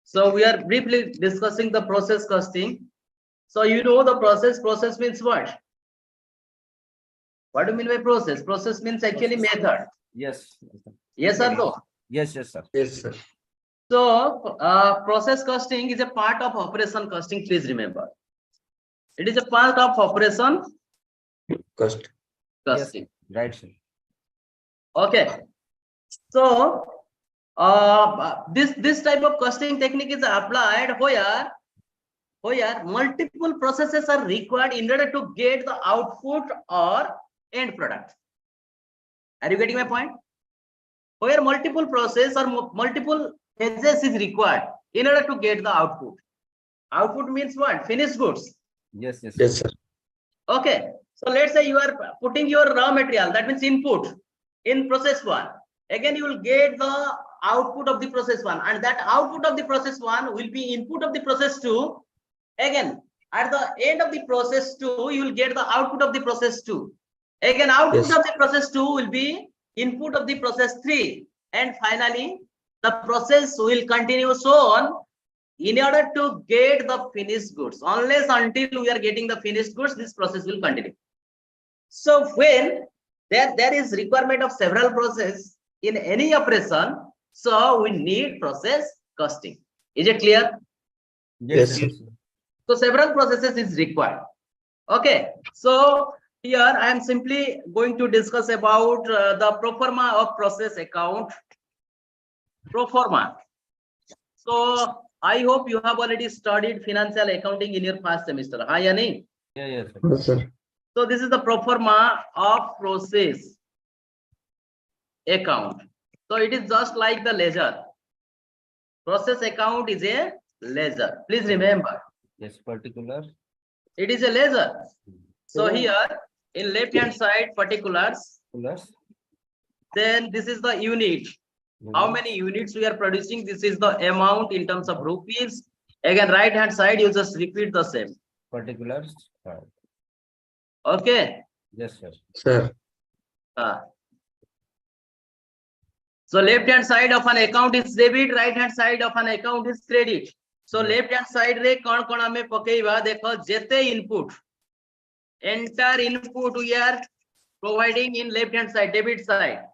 so we are briefly discussing the process costing. So you know the process means what do you mean by process? Process means actually method. yes Yes or no? yes sir Yes, sir. So process costing is a part of operation costing, please remember. It is a part of operation Cost. costing. Right, sir. Okay. So this type of costing technique is applied where multiple processes are required in order to get the output or end product. Are you getting my point? Where multiple process or multiple phases is required in order to get the output. Output means what? Finished goods. Yes, yes. Yes, sir. Okay. So let's say you are putting your raw material, that means input in process 1. Again, you will get the output of the process 1, and that output of the process 1 will be input of the process 2. Again, at the end of the process 2, you will get the output of the process 2. Again, output Yes. of the process 2 will be input of the process 3. And finally, the process will continue so on in order to get the finished goods. Unless until we are getting the finished goods, this process will continue. So when there is requirement of several processes in any operation, so we need process costing. Is it clear? Yes, Yes, sir. sir. So several processes is required. Okay. So here I am simply going to discuss about the pro forma of process account. Pro forma. So I hope you have already studied financial accounting in your first semester. Hi, Ani. Yeah, yes, sir. Yes, sir. So this is the pro forma of process account. So it is just like the ledger. Process account is a ledger. Please remember, Yes, particular. it is a ledger. So So- here in left hand side particulars, Plus. then this is the unit. How many units we are producing? This is the amount in terms of rupees. Again, right hand side, you just repeat the same. Particulars. Okay. Yes, sir. Sir. So left hand side of an account is debit, right hand side of an account is credit. So Yes. left hand side re kon kon ame pakeiba dekho jete input. Enter input we are providing in left hand side, debit side.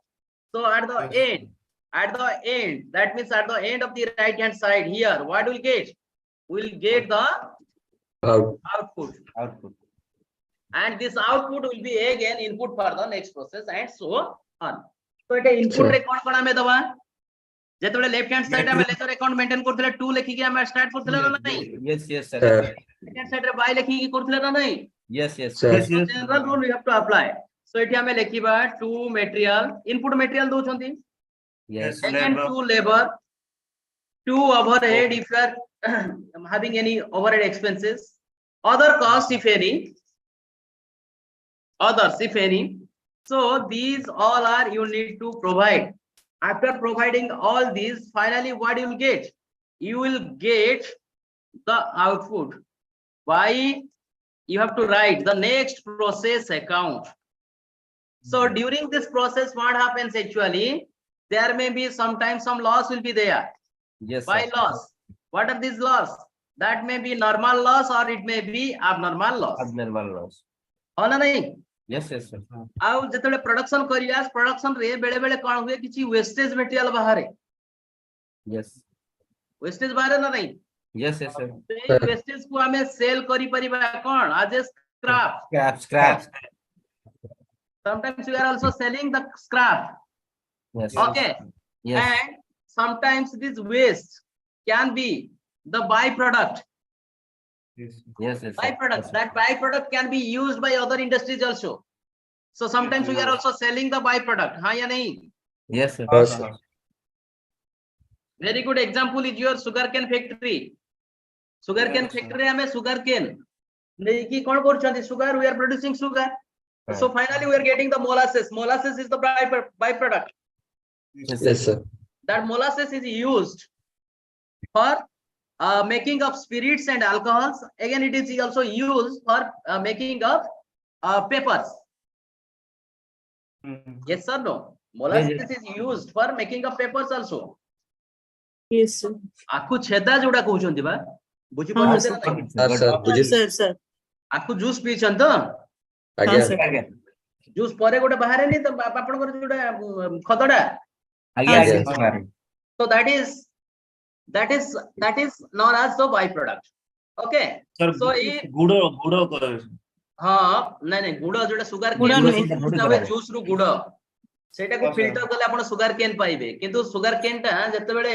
So at the end, that means at the end of the right hand side here, what we'll get? We'll get the Out. output. Output. And this output will be again input for the next process and so on. So it input Sure. re kon kon ame daba जेतबे left hand side में ledger account maintain करथले 2 लेखि के हम start करथले ना नहीं Yes, yes, sir. Sir. Left hand side रे बाय लेखि के करथले ना नहीं Yes, yes. Sir. Yes, yes. General rule we have to apply so एठी हमें लेखिबा 2 मटेरियल इनपुट मटेरियल दो छंती Yes. again 2 labor 2 overhead if you are having any overhead expenses other cost if any others if any so these all are you need to provide. After providing all these, finally what you will get? You will get the output. Why? You have to write the next process account. So during this process, what happens actually? There may be sometimes some loss will be there. Yes, Why sir. loss? What are these loss? That may be normal loss or it may be abnormal loss. Abnormal loss. हो ना नहीं? Yes, yes, sir. आउ जेतबे production करिया production रे बेले बेले कोन हुए किछि वेस्टेज मटेरियल बाहरे Yes. वेस्टेज बाहरे ना नहीं Yes, yes, sir. से वेस्टेज को हमें सेल करि परिबा कोन आज scrap Scrap. sometimes we are also selling the scrap Yes. okay Yes. and sometimes this waste can be the byproduct Yes, yes, sir. byproduct that byproduct can be used by other industries also so sometimes we are also selling the byproduct ha ya nahi Yes, sir. Yes, sir. very good example is your sugarcane factory sugarcane factory hame sugarcane neki kon koruchandi sugar we are producing sugar so finally we are getting the molasses is the byproduct Yes, Yes, sir. that molasses is used for making of spirits and alcohols again it is also used for making of papers yes or no molasses is used for making of papers also Yes, sir. आखु छेदा जोडा कहउछंती बा बुझी हाँ, पड़ते sir. ना Sir, sir. Yes, Budget. sir, sir. आखु juice पीछन तो हाँ, Again. sir. जूस परे गोटे बाहर नहीं तो आपण को जोडा खदडा हाँ, sir. so that is known as the byproduct Okay. Sir, So ये गुड़ करो। हाँ नहीं गुड़ जोटा सुगर गुड़ केन नुहे। हुए जूस रु गुड़ सेटा को हाँ, फिल्टर sir. कले आपण सुगर केन पाइबे किंतु सुगर केन टा जते बेले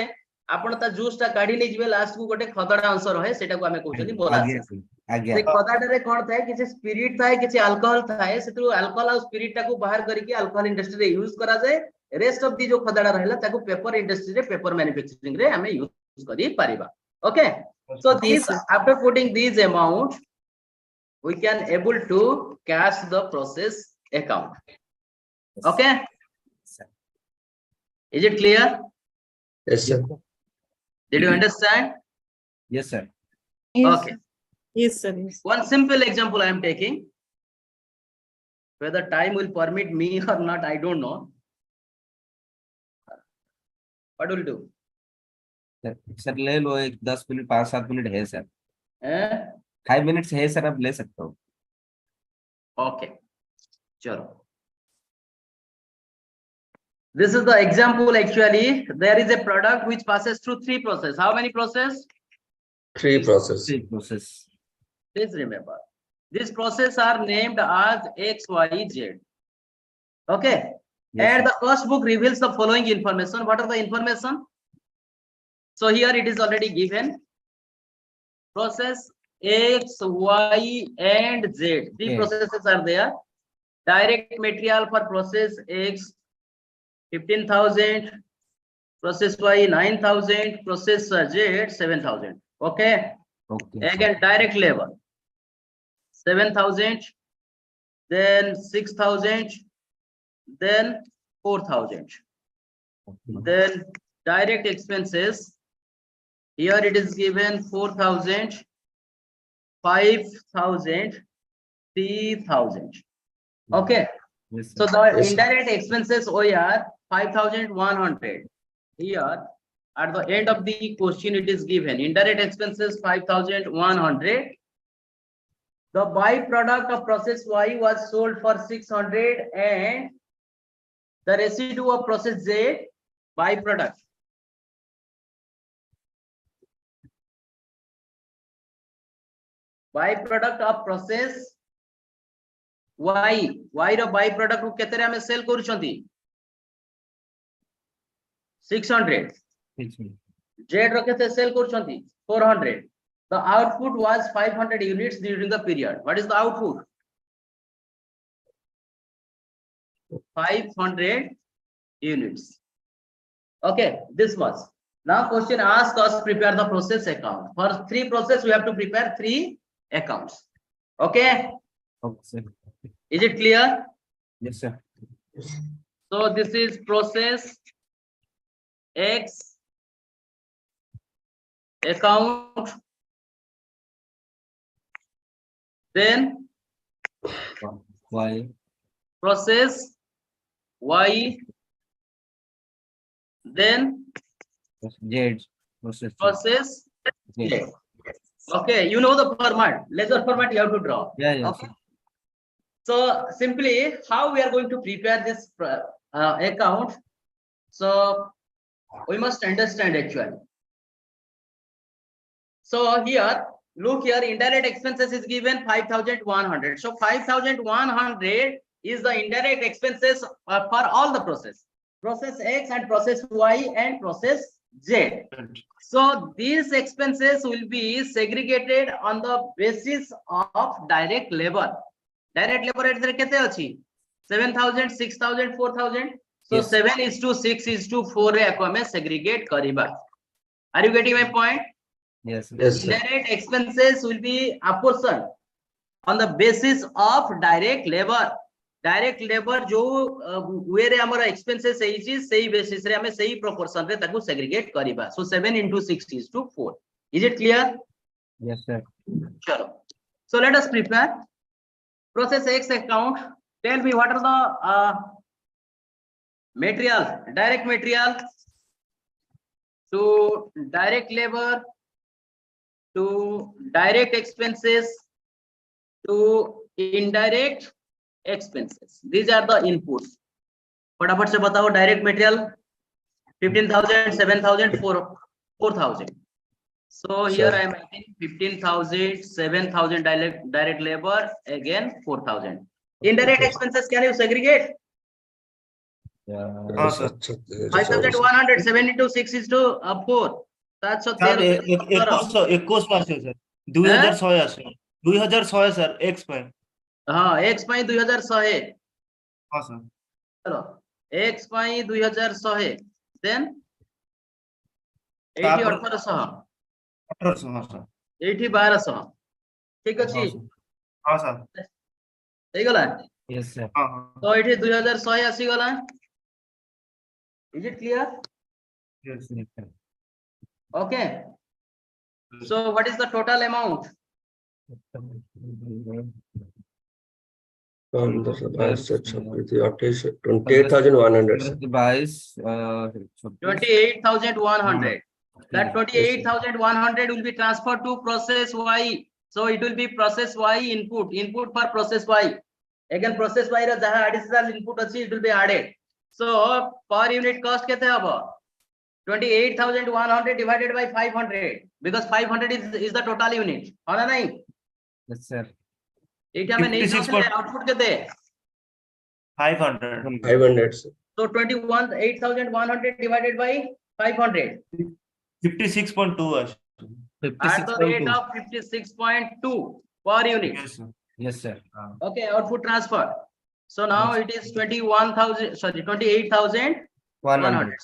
आपण ता जूस टा काढी नै जिवे लास्ट को गोटे खदडा अंश रहे सेटा को हमें कहउछनी मोलासेस आज्ञा से खदडा रे कोन थाए किछि स्पिरिट थाए किछि अल्कोहल थाए सेतु अल्कोहल और स्पिरिट टा को बाहर करके अल्कोहल इंडस्ट्री रे यूज करा जाए रेस्ट ऑफ दी जो खदडा रहला ताको पेपर इंडस्ट्री रे पेपर मैन्युफैक्चरिंग रे हमें यूज करी परिबा okay so this after putting this amount we can able to cash the process account. Okay, is it clear? Yes, sir. Did you understand? Yes, sir. Okay, Yes, sir. Yes. one simple example I am taking. Whether time will permit me or not, I don't know. What will do? Sir ले लो एक 10 minute 5-7 minute है sir Eh? 5 minute है sir आप ले सकते हो Okay, chalo. This is the example. Actually, there is a product which passes through 3 processes. How many processes? 3 process. process Please remember, these processes are named as X, Y, Z. Okay. And the first book reveals the following information. What are the information? So here it is already given. Process X, Y, and Z. 3 processes are there. Direct material for process X, 15,000. Process Y, 9,000. Process Z, 7,000. Okay. okay Again, direct labor, 7,000, then 6,000, then 4,000. Then direct expenses, here it is given 4,000, 5,000, 3,000. Okay. yes, So sir. the Yes, sir. indirect expenses are 5,100. Here at the end of the question it is given indirect expenses 5,100. The byproduct of process Y was sold for 600 and the residue of process Z byproduct. Byproduct of process Y row byproduct को केतरे हमें cell करूछंती 600. Z रो केते cell करूछंती 400. The output was 500 units during the period. What is the output? 500 units. Okay, this was. Now question asks us prepare the process account. For 3 process we have to prepare 3 accounts. Okay, Okay, sir. is it clear? Yes, sir. So this is process X account, then Y process Y, then Z process Z. Z. Okay, you know the format, ledger format you have to draw. Yeah, Okay. So simply how we are going to prepare this account. So we must understand actually. So here, look here, indirect expenses is given 5,100. So 5,100 is the indirect expenses for all the process X and process Y and process Z. So these expenses will be segregated on the basis of direct labor. Direct labor at the kete achi 7,000, 6,000, 4,000. So Yes. 7:6:4 re akame segregate kariba. Are you getting my point? Yes. Yes, sir. Indirect expenses will be apportioned on the basis of direct labor. Direct labor जो way रे हमर expenses है इसी सही basis रे हमें सही proportion रे ताकू segregate करिबा. So 7 into 6:4. Is it clear? Yes, sir. Chalo. So let us prepare process X account. Tell me what are the material, direct material to direct labor to direct expenses to indirect expenses. These are the inputs. फटाफट से बताओ direct material 15,000, 7,000, 4,000. So here Sure. I am adding 15,000, 7,000 direct labor, again 4,000. Indirect expenses, can you segregate? हाँ sir 5,100, 7 into 6 is to 4. That's what sir there. 2100 আছে sir 2100 আছে 2100 sir x ପାଇଁ हाँ, X ପାଇଁ 2100. हाँ sir चलो, X ପାଇଁ 2100. Then 80 ତାପରେ 1800. 1800 हाँ sir 80 1200. ठीक ଅଛି? हाँ sir ହେଇଗଲା? Yes, sir. हाँ हाँ ତ ଏଠି 2100 ଆସିଗଲା. Is it clear? yes Okay. So what is the total amount? From the 28,100. 28,100. That 28,100 will be transferred to process Y. So it will be process Y input for process Y. Again process Y ra jaha additional input achi, it will be added. So per unit cost kete habo? 28,100 divided by 500, because 500 is the total unit. Hona nahi? Yes, sir. Eita mein nahi 56 jane output kete? 500 500. Sir. So 8,100 divided by 500. 56.2 আছে At the rate of 56.2 per unit. yes sir Yes, sir. Okay, output transfer. So now it is 28,100.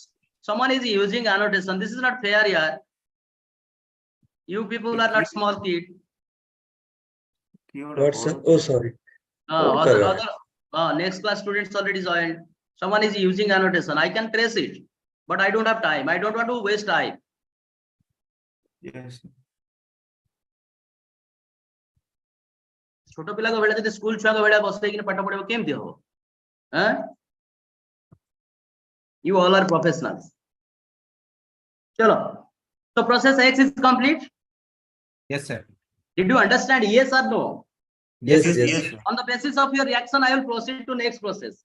Someone is using annotation. This is not fair, yaar. You people are not small kid. What, sir? Oh, sorry. Next class students already joined. Someone is using annotation. I can trace it, but I don't have time. I don't want to waste time. yes छोटो पिला को बेला जदि school छुआ को बेला बसते कि पाठ पढ़िबो केमति हो हैं you all are professionals chalo so process X is complete. Yes, sir. Did you understand? Yes or no? Yes, yes yes. yes sir. On the basis of your reaction I will proceed to next process.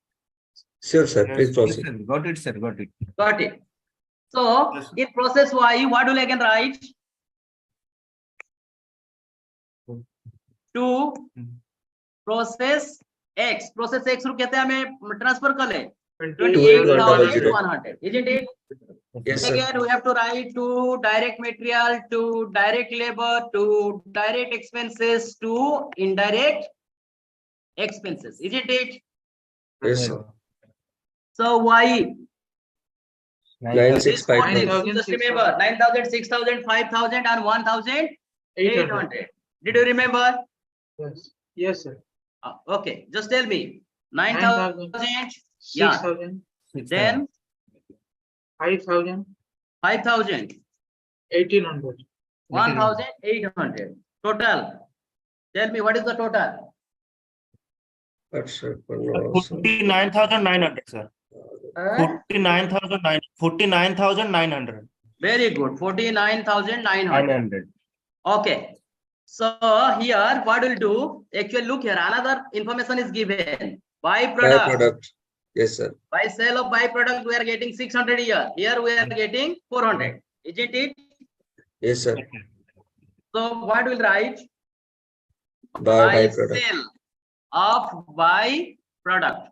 Sure, sir. Please Yes, proceed. sir. Got it, sir. Got it. Got it. So Yes, sir. in process Y what will I again write? To process X ru kete hame transfer kar le 28,100, isn't it? Yes, sir. Again we have to write to direct material, to direct labor, to direct expenses, to indirect expenses, isn't it? Yes, sir. So Y 9,650. 9,000, just remember 9,000, 6,000, 5,000 and 1,800. Did you remember? Yes, yes, sir. Okay, just tell me 9,000, 6,000, then 5,000, 5,000, 1,800. 1,800 total. Tell me what is the total? But, sir, no, sir. 49,900 sir 49,900 Very good, 49,900. 900. Okay, so here what we'll do, actually look here, another information is given. Byproduct. Byproduct. Yes, sir. By sale of byproduct we are getting 600 here. Here we are getting 400, isn't it? Yes, sir. So what will write? Byproduct. Sale of byproduct.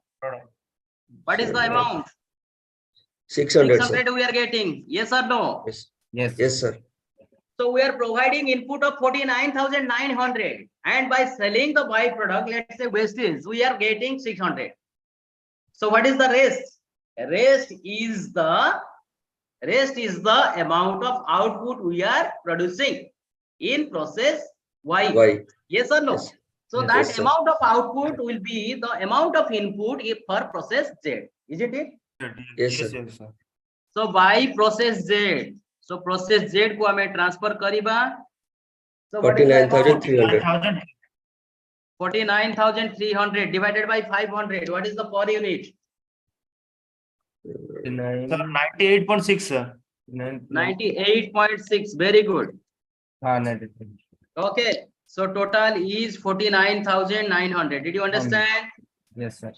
What is the amount? 600, sir. 600 we are getting. Yes or no? Yes. Yes. Yes, sir. So we are providing input of 49,900, and by selling the byproduct, let's say wastage, we are getting 600. So what is the rest? Rest is the amount of output we are producing in process Y. Why? Yes or no? Yes. So Yes, that yes, sir. amount of output will be the amount of input for process Z. Isn't it? Yes, sir. yes sir So by process Z, so process Z को हमें transfer करीबा. So what is the amount? 49,300. 49,300 divided by 500. What is the per unit? sir 98.6 sir 98.6. Very good. 93. Okay. So total is 49,900. Did you understand? Yes, sir.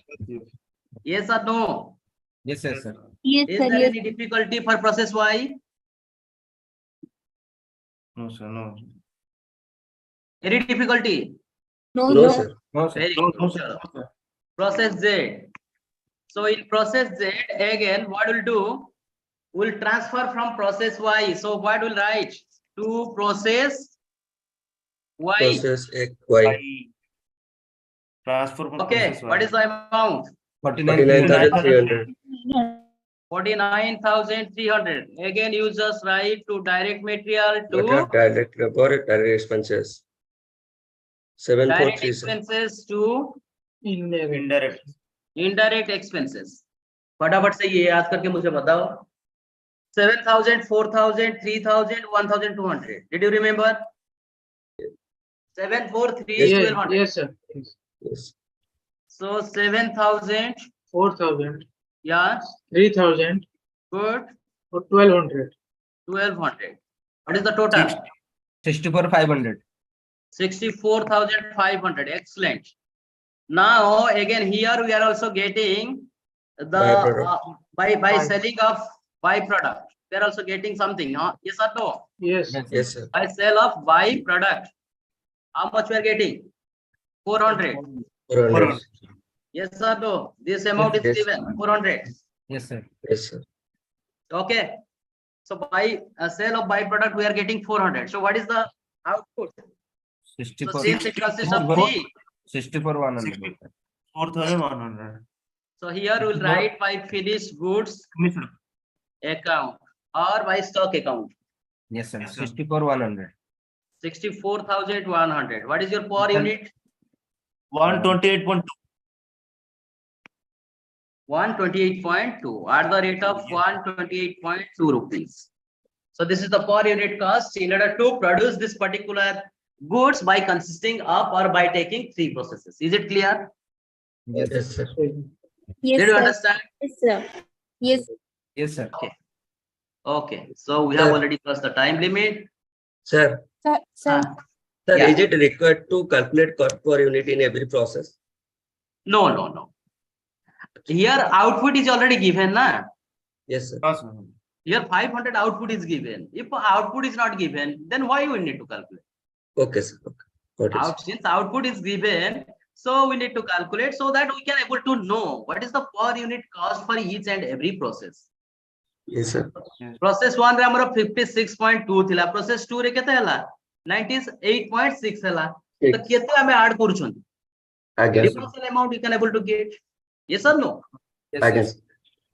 Yes or no? Yes, yes, sir. Yes, Is sir. there Yes. any difficulty for process Y? No, sir. No. Any difficulty? No, No, no. sir. No, sir. Very No, good. sir. Chalo. No, sir. Process Z. So in process Z, again, what we'll do? We'll transfer from process Y. So what we'll write? To process Y. Process X, Y. I transfer from Okay, process what Y. is the amount? 49,300. 49,300. Again, you just write to direct material What to are direct labor, direct expenses? direct 7,437. expenses to Indirect. indirect expenses. फटाफट से ये याद करके मुझे बताओ. 7,000, 4,000, 3,000, 1,200. Did you remember? 7, 4, 3, Yes, 1,200. Yes, sir. Yes. Yes. So 7,000. 4,000, Yeah, 3,000, good. or 1,200. 1,200. What is the total? 64,500. 64,500. Excellent. Now again here we are also getting the Byproduct. by selling of byproduct. We are also getting something. No? Yes or no? Yes. Yes, sir. By sale of byproduct. How much we are getting? 400. 400. Yes or no? This amount is Yes. given 400. Yes, sir. Yes, sir. Okay. So by a sale of byproduct we are getting 400. So what is the output? So 64. since it consists of 3, 64,100. 4,100. so here we will write by finished goods account or by stock account. Yes, sir. Yes, sir. 64,100. 64,100. What is your per unit? 128.2. 128.2 at the rate of 128.2 rupees. So this is the per unit cost in order to produce this particular goods by consisting of or by taking 3 processes. Is it clear? Yes, Yes, sir. Yes, Did you sir. understand? Yes, sir. Yes. yes, sir. Okay. So we have Sir. already crossed the time limit. Sir, Sir, sir. sir, Yeah. is it required to calculate cost per unit in every process? No, no, no. Here output is already given, na? Yes, sir. No, sir. Here 500 output is given. If output is not given, then why we need to calculate? Okay, sir. Okay. Got it, sir. Since output is given, so we need to calculate so that we can able to know what is the per unit cost for each and every process. Yes, sir. Process 1 रे हमरो 56.2 थिला, process 2 रे केते हला 98.6 हला. तो केते हमें add करूछन? I guess. Differential amount you can able to get. Yes or no? Yes, I sir. guess.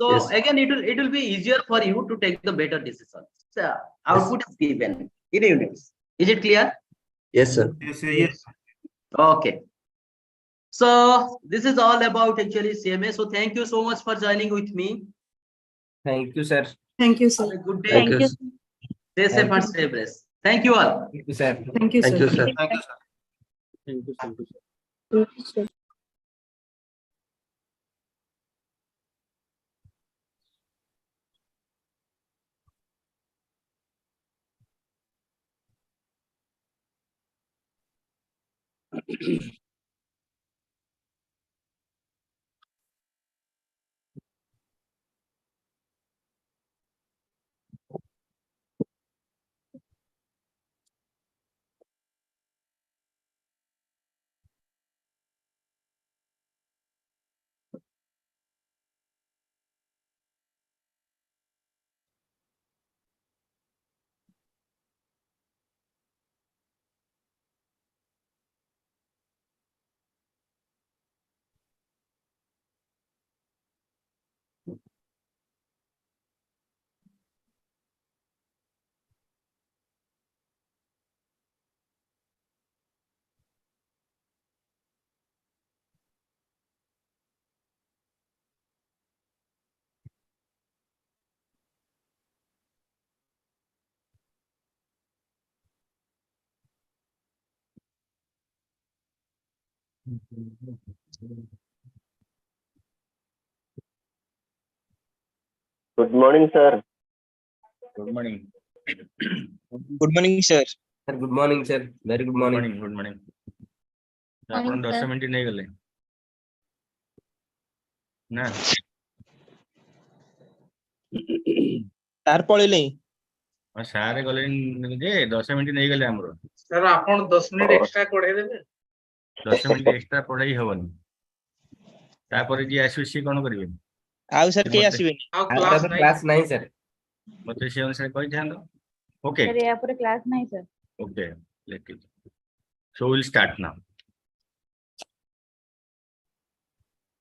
So Yes. again it will be easier for you to take the better decision. So output is given in units. Is it clear? Yes, sir. Yes, sir. Yes. Okay. So this is all about actually CMA. So thank you so much for joining with me. Thank you, sir. Thank you, Have sir. a good day. Thank Thank you. you. sir. Stay safe and stay blessed. Thank you all. Thank you, sir. Thank you, Thank sir. you, sir. Thank you, sir. Thank you, thank you. Thank you, sir. Good morning, sir. Good morning. Good morning, sir. Sir, good morning, sir. Very good morning. Good morning. Morning, ଆପଣ 10 sir. Minute ନେଇଗଲେ ନା sir ପଳେଇଲେ sir ଗଲେଣି ଯେ 10 minute ନେଇଗଲେ ଆମର। Sir ଆପଣ 10 minute extra କଢେଇ ଦେବେ 10 ମିନିଟ୍ ଏକ୍ସଟ୍ରା ପଢେଇ ହବନି। ତାପରେ ଯିଏ ଆସିବେ ସିଏ କଣ କରିବେ? ଆଉ ସାର୍ କେହି ମତେ- ଆସିବେନି? ଆଉ କ୍ଲାସ୍ ନାହିଁ କ୍ଲାସ୍ ନାହିଁ sir. ମତେ ସେ ଅନୁସାରେ କହିଥାନ୍ତ। ଓକେ सर या पर क्लास नहीं sir okay, let it. So we'll start now.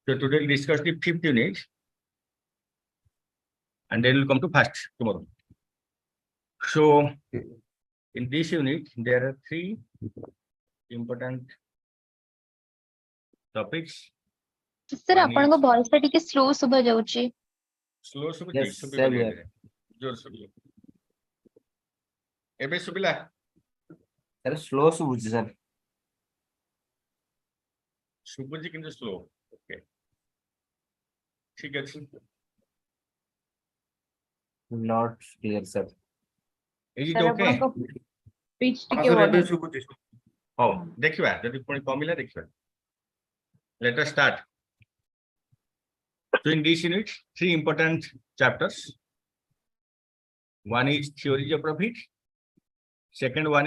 So today we'll discuss the 5th unit and then we'll come to first tomorrow. So in this unit there are 3 important topics. Sir ଆପଣଙ୍କ voice ଟା ଟିକେ slow ଶୁଭା ଯାଉଛି। Slow ସୁବୁଛି Yes, ସୁବି same ବଢିଆ here. ରେ। ଜୋର ସୁବିଲା। ଏବେ ସୁବିଲା? Sir slow ଶୁଭୁଛି sir. ସୁବୁଛି କିନ୍ତୁ ସ୍ଲୋ। ଓକେ ଠିକ ଅଛି। Not clear sir. ଏଇ सर ଯେ ଓକେ आपन को पिच ହଁ टिके sir ଏବେ बढ़ा ଶୁଭୁଛି। ହଉ ଦେଖିବା ଯଦି ପୁଣି କମିଲା ଦେଖିବା। Let us start. So in this unit 3 important chapters. One is theory of profit. Second one